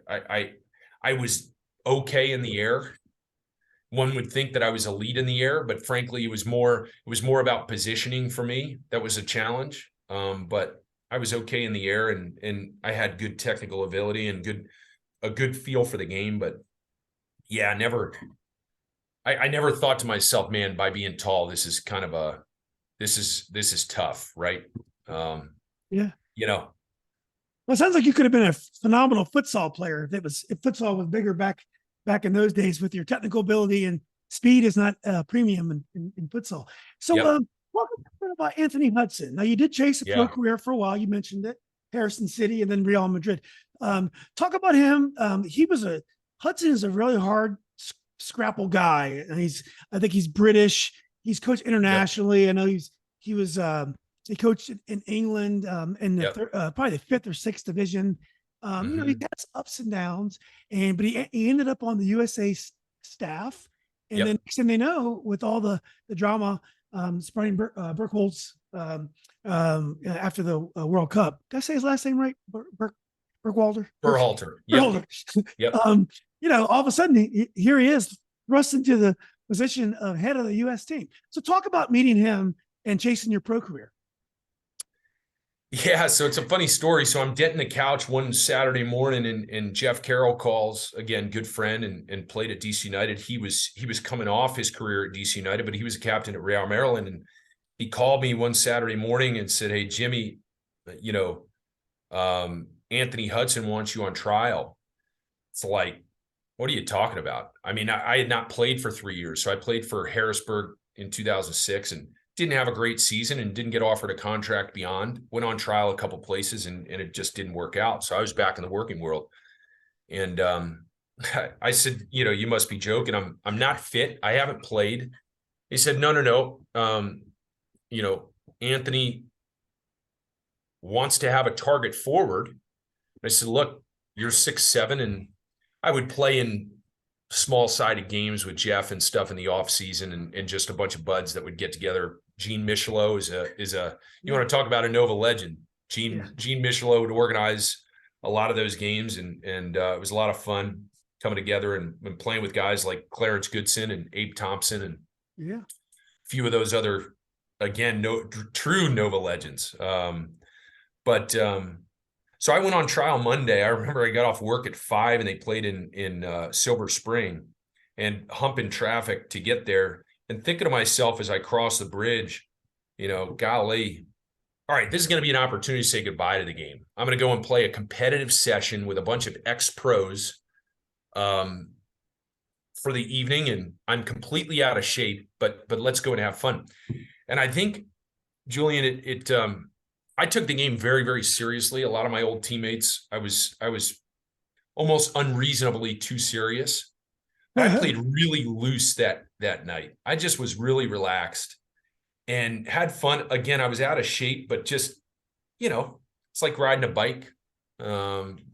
I was okay in the air. one would think that I was elite in the air, but frankly, it was more about positioning for me. That was a challenge. But I was okay in the air, and I had good technical ability and a good feel for the game. But yeah, I never thought to myself, man, by being tall, this is kind of this is tough, right? Yeah. You know, Well, it sounds like you could have been a phenomenal futsal player if futsal was bigger back in those days with your technical ability, and speed is not a premium in futsal. So, Yep. talk a bit about Anthony Hudson. Now, you did chase a pro Yeah. career for a while. You mentioned it, Harrison City, and then Real Madrid. Talk about him. Hudson is a really hard scrapple guy, and I think he's British. He's coached internationally. I know he coached in England, in the probably the 5th or 6th division. You know, he had some ups and downs, but he ended up on the USA staff. And then next thing they know, with all the drama surrounding Burkholz after the World Cup, did I say his last name right? Burkhalter. Berhalter. Yep. Yep. You know, all of a sudden here he is thrust into the position of head of the U.S. team. So talk about meeting him and chasing your pro career. Yeah, so it's a funny story. So I'm denting the couch one Saturday morning, and Jeff Carroll calls, again, good friend, and played at DC United. He was coming off his career at DC United, but he was a captain at Real Maryland. And he called me one Saturday morning and said, "Hey, Jimmy, you know, Anthony Hudson wants you on trial." It's like, what are you talking about? I mean, I had not played for 3 years. So I played for Harrisburg in 2006 and didn't have a great season and didn't get offered a contract beyond. Went on trial a couple places and it just didn't work out. So I was back in the working world. And I said, you know, you must be joking. I'm not fit. I haven't played. He said, no. You know, Anthony wants to have a target forward. I said, look, you're 6'7", and I would play in small-sided games with Jeff and stuff in the off season, and just a bunch of buds that would get together. Gene Michelot is a you want to talk about a Nova legend. Gene Michelot would organize a lot of those games, and it was a lot of fun coming together and playing with guys like Clarence Goodson and Abe Thompson and a few of those other, again, true Nova legends. So I went on trial Monday. I remember I got off work at 5 and they played in Silver Spring, and humping traffic to get there, and thinking to myself as I crossed the bridge, you know, golly, all right, this is going to be an opportunity to say goodbye to the game. I'm going to go and play a competitive session with a bunch of ex-pros for the evening, and I'm completely out of shape, but let's go and have fun. And I think, Julian, I took the game very, very seriously. A lot of my old teammates, I was almost unreasonably too serious. I played really loose that night. I just was really relaxed and had fun. Again, I was out of shape, but just, you know, it's like riding a bike.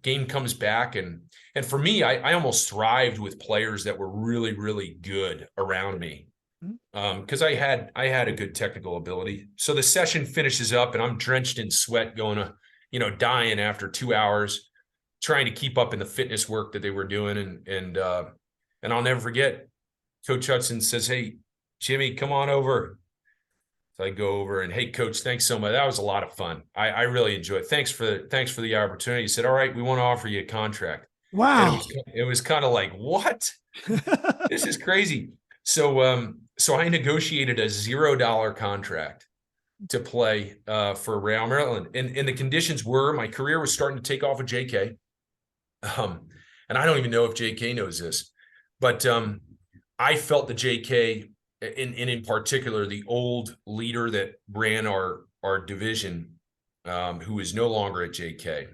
Game comes back, and for me, I almost thrived with players that were really, really good around me. Because I had a good technical ability. So the session finishes up and I'm drenched in sweat, going to, you know, dying after 2 hours, trying to keep up in the fitness work that they were doing. And I'll never forget, Coach Hudson says, "Hey, Jimmy, come on over." So I go over and, "Hey, Coach, thanks so much. That was a lot of fun. I really enjoyed it. Thanks for the opportunity." He said, "All right, we want to offer you a contract." Wow. It was kind of like, what? This is crazy. So I negotiated a $0 contract to play for Real Maryland. And the conditions were, my career was starting to take off with JK. And I don't even know if JK knows this, but I felt the JK, in particular, the old leader that ran our division, who is no longer at JK,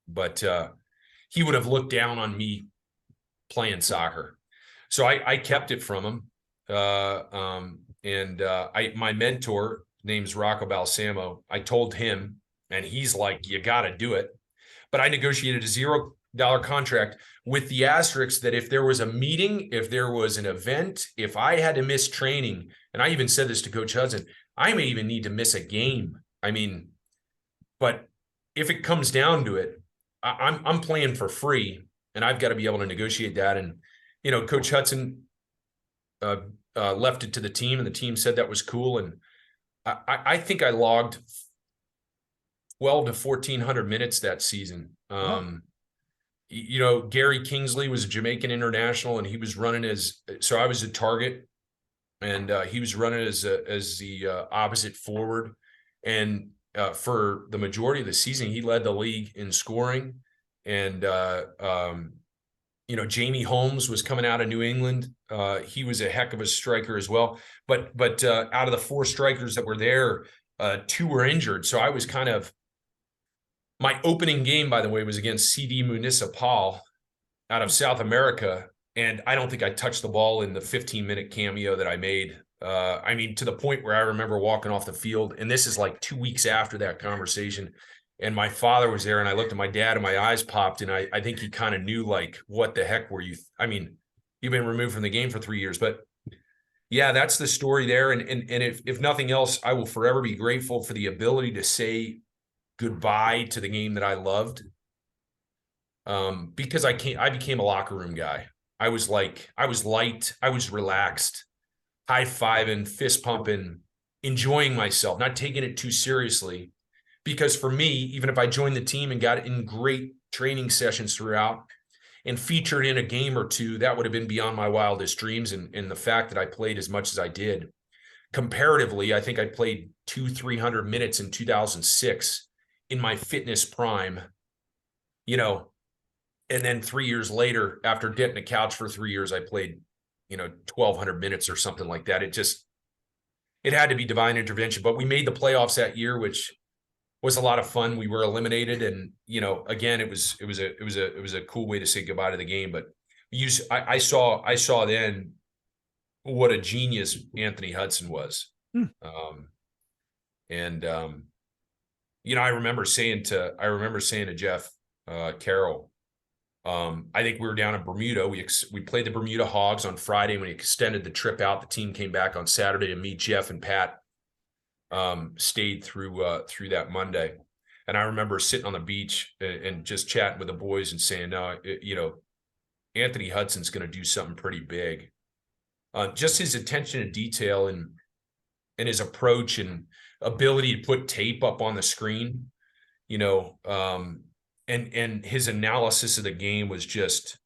but he would have looked down on me playing soccer. So I kept it from him. My mentor, name's Rocco Balsamo, I told him, and he's like, "You got to do it." But I negotiated a $0 contract with the asterisk that if there was a meeting, if there was an event, if I had to miss training, and I even said this to Coach Hudson, I may even need to miss a game. I mean, but if it comes down to it, I'm playing for free, and I've got to be able to negotiate that. And, you know, Coach Hudson, left it to the team, and the team said that was cool. And I think I logged 12 to 1,400 minutes that season. You know, Gary Kingsley was a Jamaican international, and he was running so I was a target, and he was running as the opposite forward. And for the majority of the season, he led the league in scoring. And you know, Jamie Holmes was coming out of New England. He was a heck of a striker as well. But out of the 4 strikers that were there, 2 were injured. So I was kind of, my opening game, by the way, was against CD Municipal out of South America. And I don't think I touched the ball in the 15-minute cameo that I made. I mean, to the point where I remember walking off the field, and this is like 2 weeks after that conversation. And my father was there, and I looked at my dad, and my eyes popped, and I think he kind of knew, like, what the heck were you? I mean, you've been removed from the game for 3 years, but yeah, that's the story there. And if nothing else, I will forever be grateful for the ability to say goodbye to the game that I loved. Because I became a locker room guy. I was light, I was relaxed, high-fiving, fist pumping, enjoying myself, not taking it too seriously. Because for me, even if I joined the team and got in great training sessions throughout and featured in a game or 2, that would have been beyond my wildest dreams. And the fact that I played as much as I did, comparatively, I think I played 200-300 minutes in 2006 in my fitness prime, you know, and then 3 years later, after getting a couch for 3 years, I played, you know, 1,200 minutes or something like that. It had to be divine intervention. But we made the playoffs that year, which was a lot of fun. We were eliminated, and you know, again, it was a cool way to say goodbye to the game. But I saw then what a genius Anthony Hudson was. You know, I remember saying to Jeff Carroll, I think we were down in Bermuda. We played the Bermuda Hogs on Friday. When we extended the trip out, the team came back on Saturday, and me, Jeff, and Pat stayed through that Monday. And I remember sitting on the beach and just chatting with the boys and saying, no, you know, Anthony Hudson's going to do something pretty big. Just his attention to detail and his approach and ability to put tape up on the screen, you know, and his analysis of the game was just,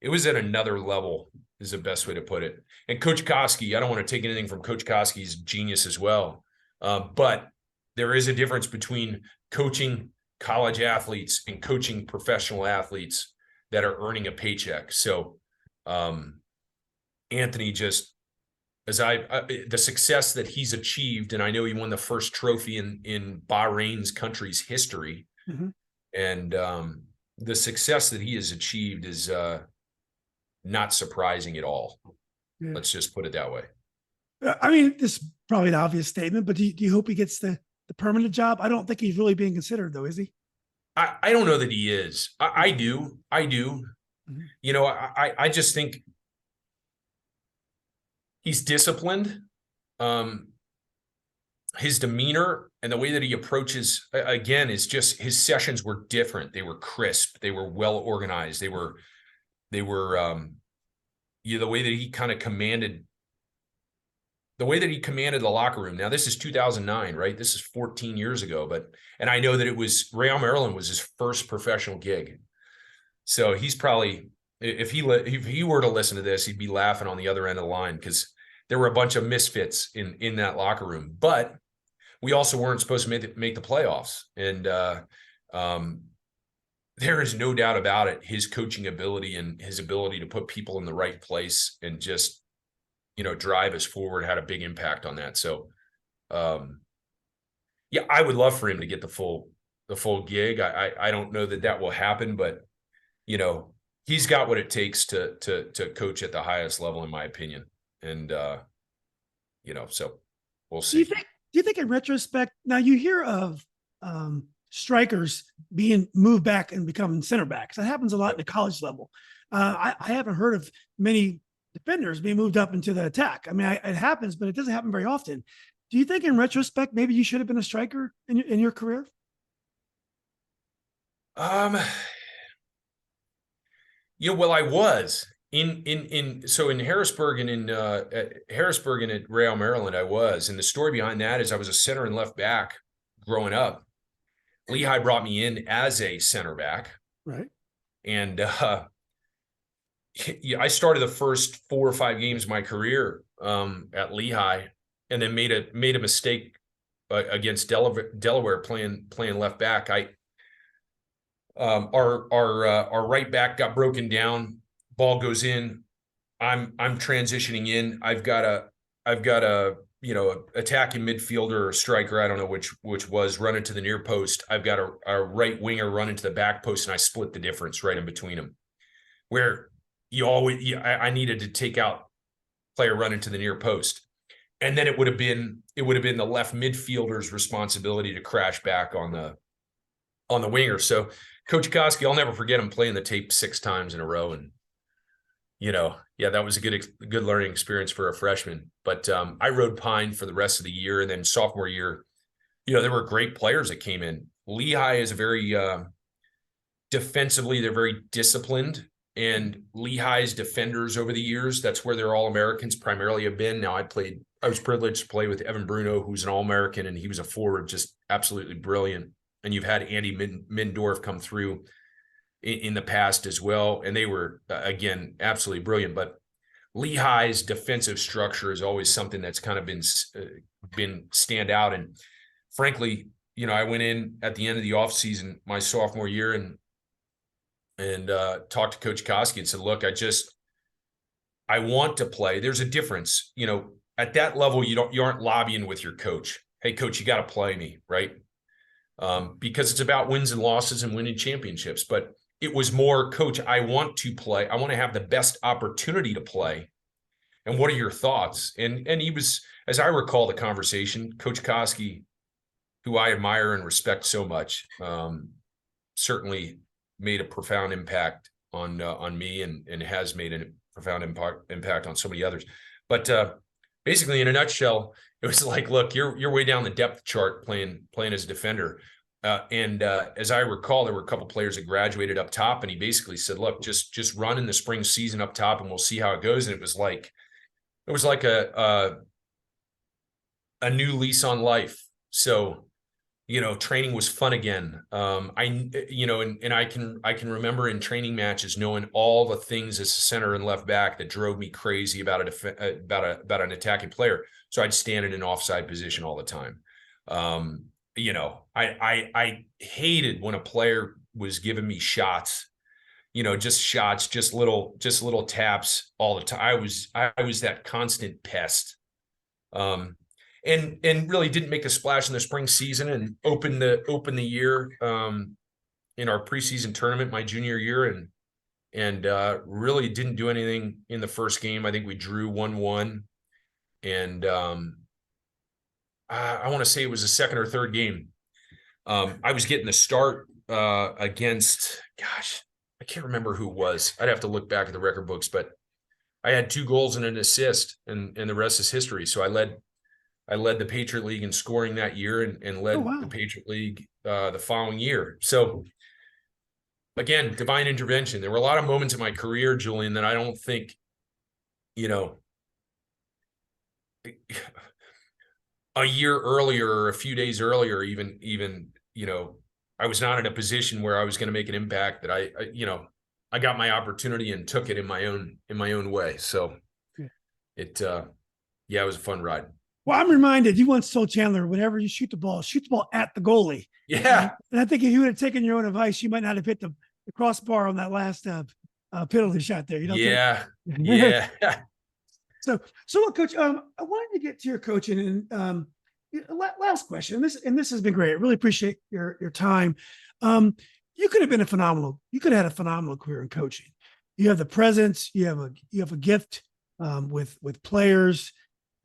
it was at another level, is the best way to put it. And Coach Koski, I don't want to take anything from Coach Koski's genius as well. But there is a difference between coaching college athletes and coaching professional athletes that are earning a paycheck. So Anthony just, the success that he's achieved, and I know he won the first trophy in Bahrain's country's history. And the success that he has achieved is not surprising at all. Yeah. Let's just put it that way. I mean, this is probably an obvious statement, but do you hope he gets the permanent job? I don't think he's really being considered, though, is he? I don't know that he is. I do. You know, I just think he's disciplined. His demeanor and the way that he approaches, again, is just, his sessions were different. They were crisp. They were well organized. They were the way that he kind of commanded. The way that he commanded the locker room. Now, this is 2009, right? This is 14 years ago, and I know that it was, Real Maryland was his first professional gig. So he's probably, if he were to listen to this, he'd be laughing on the other end of the line, because there were a bunch of misfits in that locker room. But we also weren't supposed to make the playoffs. And there is no doubt about it. His coaching ability and his ability to put people in the right place and just, you know, drive us forward had a big impact on that. So, yeah, I would love for him to get the full gig. I don't know that will happen, but you know, he's got what it takes to coach at the highest level, in my opinion. And you know, so we'll see. Do you think in retrospect, now you hear of strikers being moved back and becoming center backs? That happens a lot at the college level. I haven't heard of many defenders being moved up into the attack. I mean, it happens, but it doesn't happen very often. Do you think in retrospect, maybe you should have been a striker in your career? Yeah, well, I was So in Harrisburg and at Harrisburg and at Real, Maryland, I was, and the story behind that is I was a center and left back growing up. Lehigh brought me in as a center back. Right. And I started the first 4 or 5 games of my career at Lehigh, and then made a mistake against Delaware playing left back. Our right back got broken down. Ball goes in. I'm transitioning in. I've got a attacking midfielder or striker, I don't know which was, running to the near post. I've got a right winger running to the back post, and I split the difference right in between them. Where I needed to take out player running to the near post, and then it would have been the left midfielder's responsibility to crash back on the winger. So Coach Koski, I'll never forget him playing the tape 6 times in a row, and that was a good learning experience for a freshman. But I rode Pine for the rest of the year, and then sophomore year, there were great players that came in. Lehigh is a very defensively, they're very disciplined, and Lehigh's defenders over the years, that's where their All-Americans primarily have been. Now I was privileged to play with Evan Bruno, who's an All-American, and he was a forward, just absolutely brilliant. And you've had Andy Mindorf come through in the past as well, and they were again absolutely brilliant. But Lehigh's defensive structure is always something that's kind of been stand out. And frankly, I went in at the end of the offseason my sophomore year and talked to Coach Koski and said, look, I want to play. There's a difference, at that level. You aren't lobbying with your coach. Hey, coach, you got to play me, right? Because it's about wins and losses and winning championships. But it was more, coach, I want to play. I want to have the best opportunity to play. And what are your thoughts? And he was, as I recall the conversation, Coach Koski, who I admire and respect so much, certainly made a profound impact on me and has made a profound impact on so many others. But basically, in a nutshell, it was like, look, you're way down the depth chart playing as a defender. As I recall, there were a couple players that graduated up top, and he basically said, look, just run in the spring season up top and we'll see how it goes. And it was like a new lease on life. So, training was fun again. I can remember in training matches knowing all the things as a center and left back that drove me crazy about an attacking player. So I'd stand in an offside position all the time. I hated when a player was giving me shots, just shots, just little taps all the time. I was that constant pest. And really didn't make a splash in the spring season and open the year in our preseason tournament my junior year, and really didn't do anything in the first game. I think we drew 1-1, and I want to say it was the second or third game. I was getting the start against, I can't remember who it was. I'd have to look back at the record books, but I had 2 goals and an assist, and the rest is history. So I led the Patriot League in scoring that year and led the Patriot League the following year. So again, divine intervention. There were a lot of moments in my career, Julian, that I don't think, a year earlier or a few days earlier, even, I was not in a position where I was going to make an impact, that I got my opportunity and took it in my own way. So it was a fun ride. Well, I'm reminded you once told Chandler, whenever you shoot the ball at the goalie. Yeah. And I think if you would have taken your own advice, you might not have hit the crossbar on that last penalty shot there. Yeah. So look, Coach, I wanted to get to your coaching, and last question, and this has been great. I really appreciate your time. You could have had a phenomenal career in coaching. You have the presence, you have a gift with players.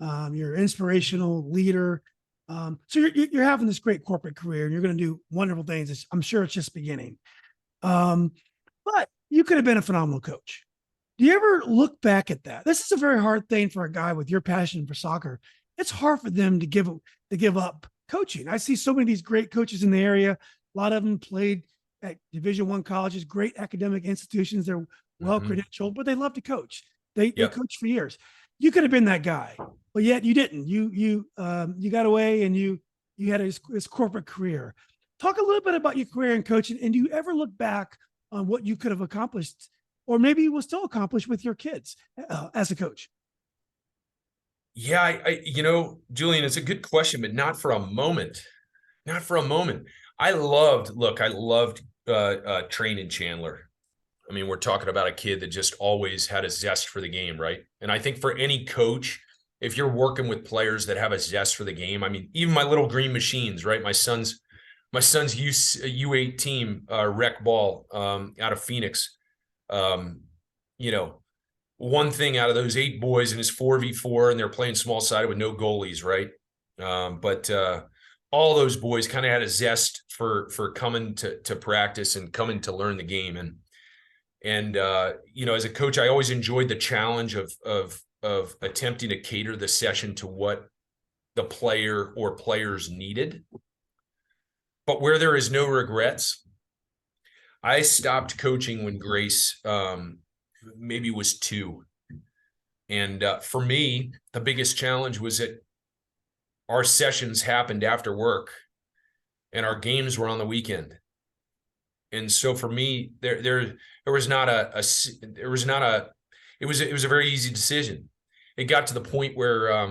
You're an inspirational leader. So you're having this great corporate career, and you're going to do wonderful things. I'm sure it's just beginning. But you could have been a phenomenal coach. Do you ever look back at that? This is a very hard thing for a guy with your passion for soccer. It's hard for them to give up coaching. I see so many of these great coaches in the area. A lot of them played at Division I colleges, great academic institutions. They're well Mhm. credentialed, but they love to coach. They Yep. coached for years. You could have been that guy, but yet you didn't. You got away and you had this corporate career. Talk a little bit about your career in coaching, and do you ever look back on what you could have accomplished, or maybe you will still accomplish with your kids as a coach? Yeah, Julian, it's a good question, but not for a moment. Not for a moment. I loved training Chandler. I mean, we're talking about a kid that just always had a zest for the game, right? And I think for any coach, if you're working with players that have a zest for the game, I mean, even my little green machines, right? My son's U8 team, rec ball, out of Phoenix. Um, you know, one thing out of those 8 boys, and it's 4v4, and they're playing small sided with no goalies, right? But all those boys kind of had a zest for coming to practice and coming to learn the game. And as a coach, I always enjoyed the challenge of attempting to cater the session to what the player or players needed. But where there is no regrets, I stopped coaching when Grace maybe was 2. And for me, the biggest challenge was that our sessions happened after work and our games were on the weekend. And so for me, there was not it was a very easy decision. It got to the point where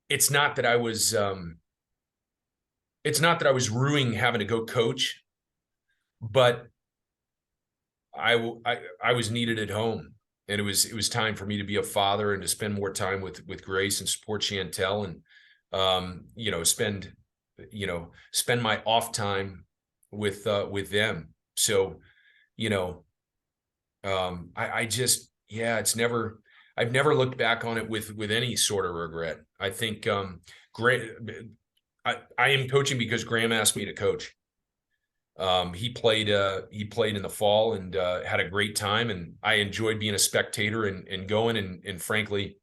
it's not that I was ruining having to go coach, but I was needed at home, and it was time for me to be a father and to spend more time with Grace and support Chantel, and spend my off time with them. So, I've never looked back on it with any sort of regret. I think I am coaching because Graham asked me to coach. He played in the fall and had a great time, and I enjoyed being a spectator and going and frankly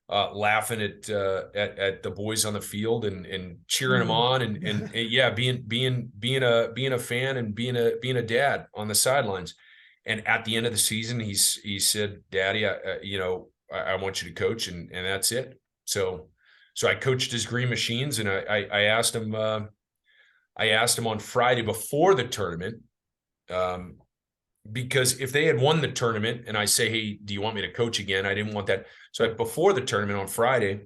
laughing at the boys on the field and cheering them on and yeah, being a fan and being a dad on the sidelines. And at the end of the season, he said, "Daddy, I want you to coach," and that's it. So I coached his green machines, and I asked him. I asked him on Friday before the tournament, because if they had won the tournament and I say, "Hey, do you want me to coach again?" I didn't want that. So before the tournament on Friday,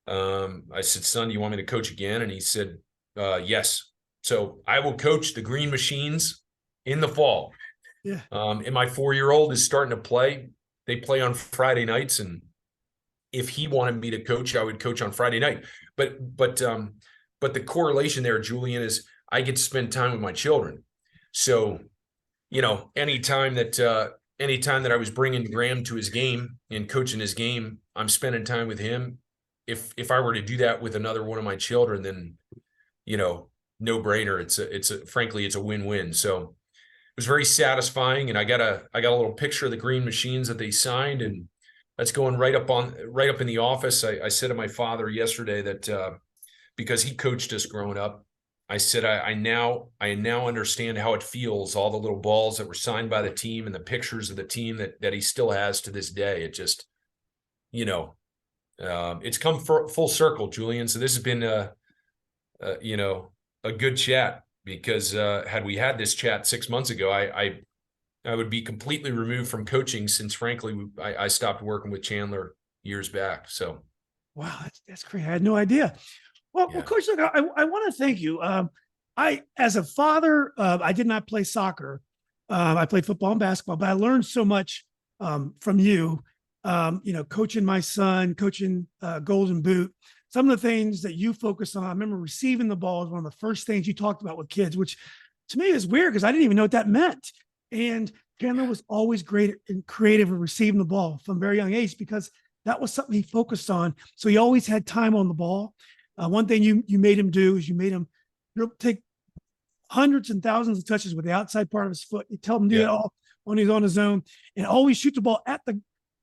I said, "Son, do you want me to coach again?" And he said, "Yes." So I will coach the green machines in the fall. Yeah. And my 4-year-old is starting to play. They play on Friday nights, and if he wanted me to coach, I would coach on Friday night. But the correlation there, Julian, is I get to spend time with my children. So, anytime that I was bringing Graham to his game and coaching his game, I'm spending time with him. If I were to do that with another one of my children, then, no brainer. Frankly, it's a win-win. So it was very satisfying. And I got a little picture of the green machines that they signed, and that's going right up in the office. I said to my father yesterday that, because he coached us growing up, I said, I now understand how it feels, all the little balls that were signed by the team and the pictures of the team that he still has to this day. It just, it's come full circle, Julian. So this has been a good chat, because had we had this chat 6 months ago, I would be completely removed from coaching, since frankly, I stopped working with Chandler years back. So. Wow, that's great. I had no idea. Well, Yeah. Coach, look, I want to thank you. As a father, I did not play soccer. I played football and basketball, but I learned so much from you. Coaching my son, coaching Golden Boot. Some of the things that you focus on. I remember receiving the ball is one of the first things you talked about with kids, which to me is weird because I didn't even know what that meant. And Chandler was always great and creative in receiving the ball from a very young age, because that was something he focused on. So he always had time on the ball. One thing you made him do is you made him take hundreds and thousands of touches with the outside part of his foot. You tell him to do it all when he's on his own, and always shoot the ball at the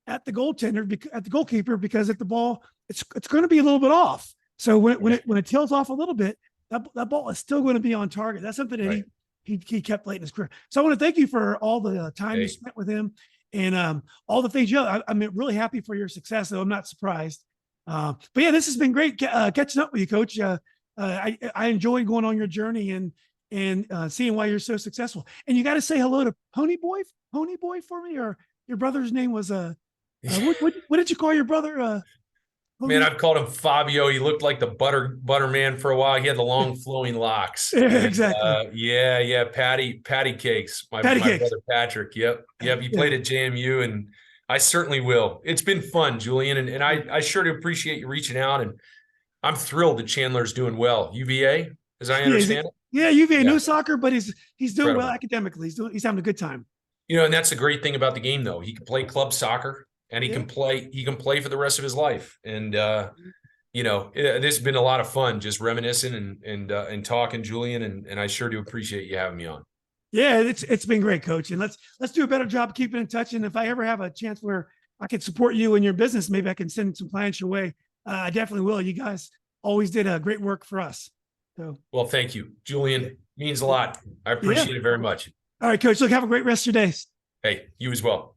goaltender, at the goalkeeper, because at the ball, it's going to be a little bit off. So when it tails off a little bit, that ball is still going to be on target. That's something that he kept late in his career. So I want to thank you for all the time you Hey. spent with him and all the things I'm really happy for your success, though I'm not surprised. But yeah, this has been great catching up with you, Coach. I enjoyed going on your journey and seeing why you're so successful. And you got to say hello to Pony Boy for me, or your brother's name was what did you call your brother? Man, I've called him Fabio. He looked like the butter man for a while. He had the long flowing locks. Yeah, And, exactly. yeah. Patty Cakes. My Cakes. brother Patrick. Yep. He played at JMU, and I certainly will. It's been fun, Julian, and I sure do appreciate you reaching out, and I'm thrilled that Chandler's doing well. UVA, as I understand it. Yeah, UVA, no soccer, but he's doing Incredible. well academically. He's having a good time. And that's the great thing about the game, though. He can play club soccer, and he can play for the rest of his life. And this has been a lot of fun just reminiscing and talking, Julian, and I sure do appreciate you having me on. Yeah, it's been great, Coach. And let's do a better job keeping in touch. And if I ever have a chance where I can support you in your business, maybe I can send some clients your way. I definitely will. You guys always did a great work for us. So well, thank you, Julian. Means a lot. I appreciate it very much. All right, Coach. Look, have a great rest of your day. Hey, you as well.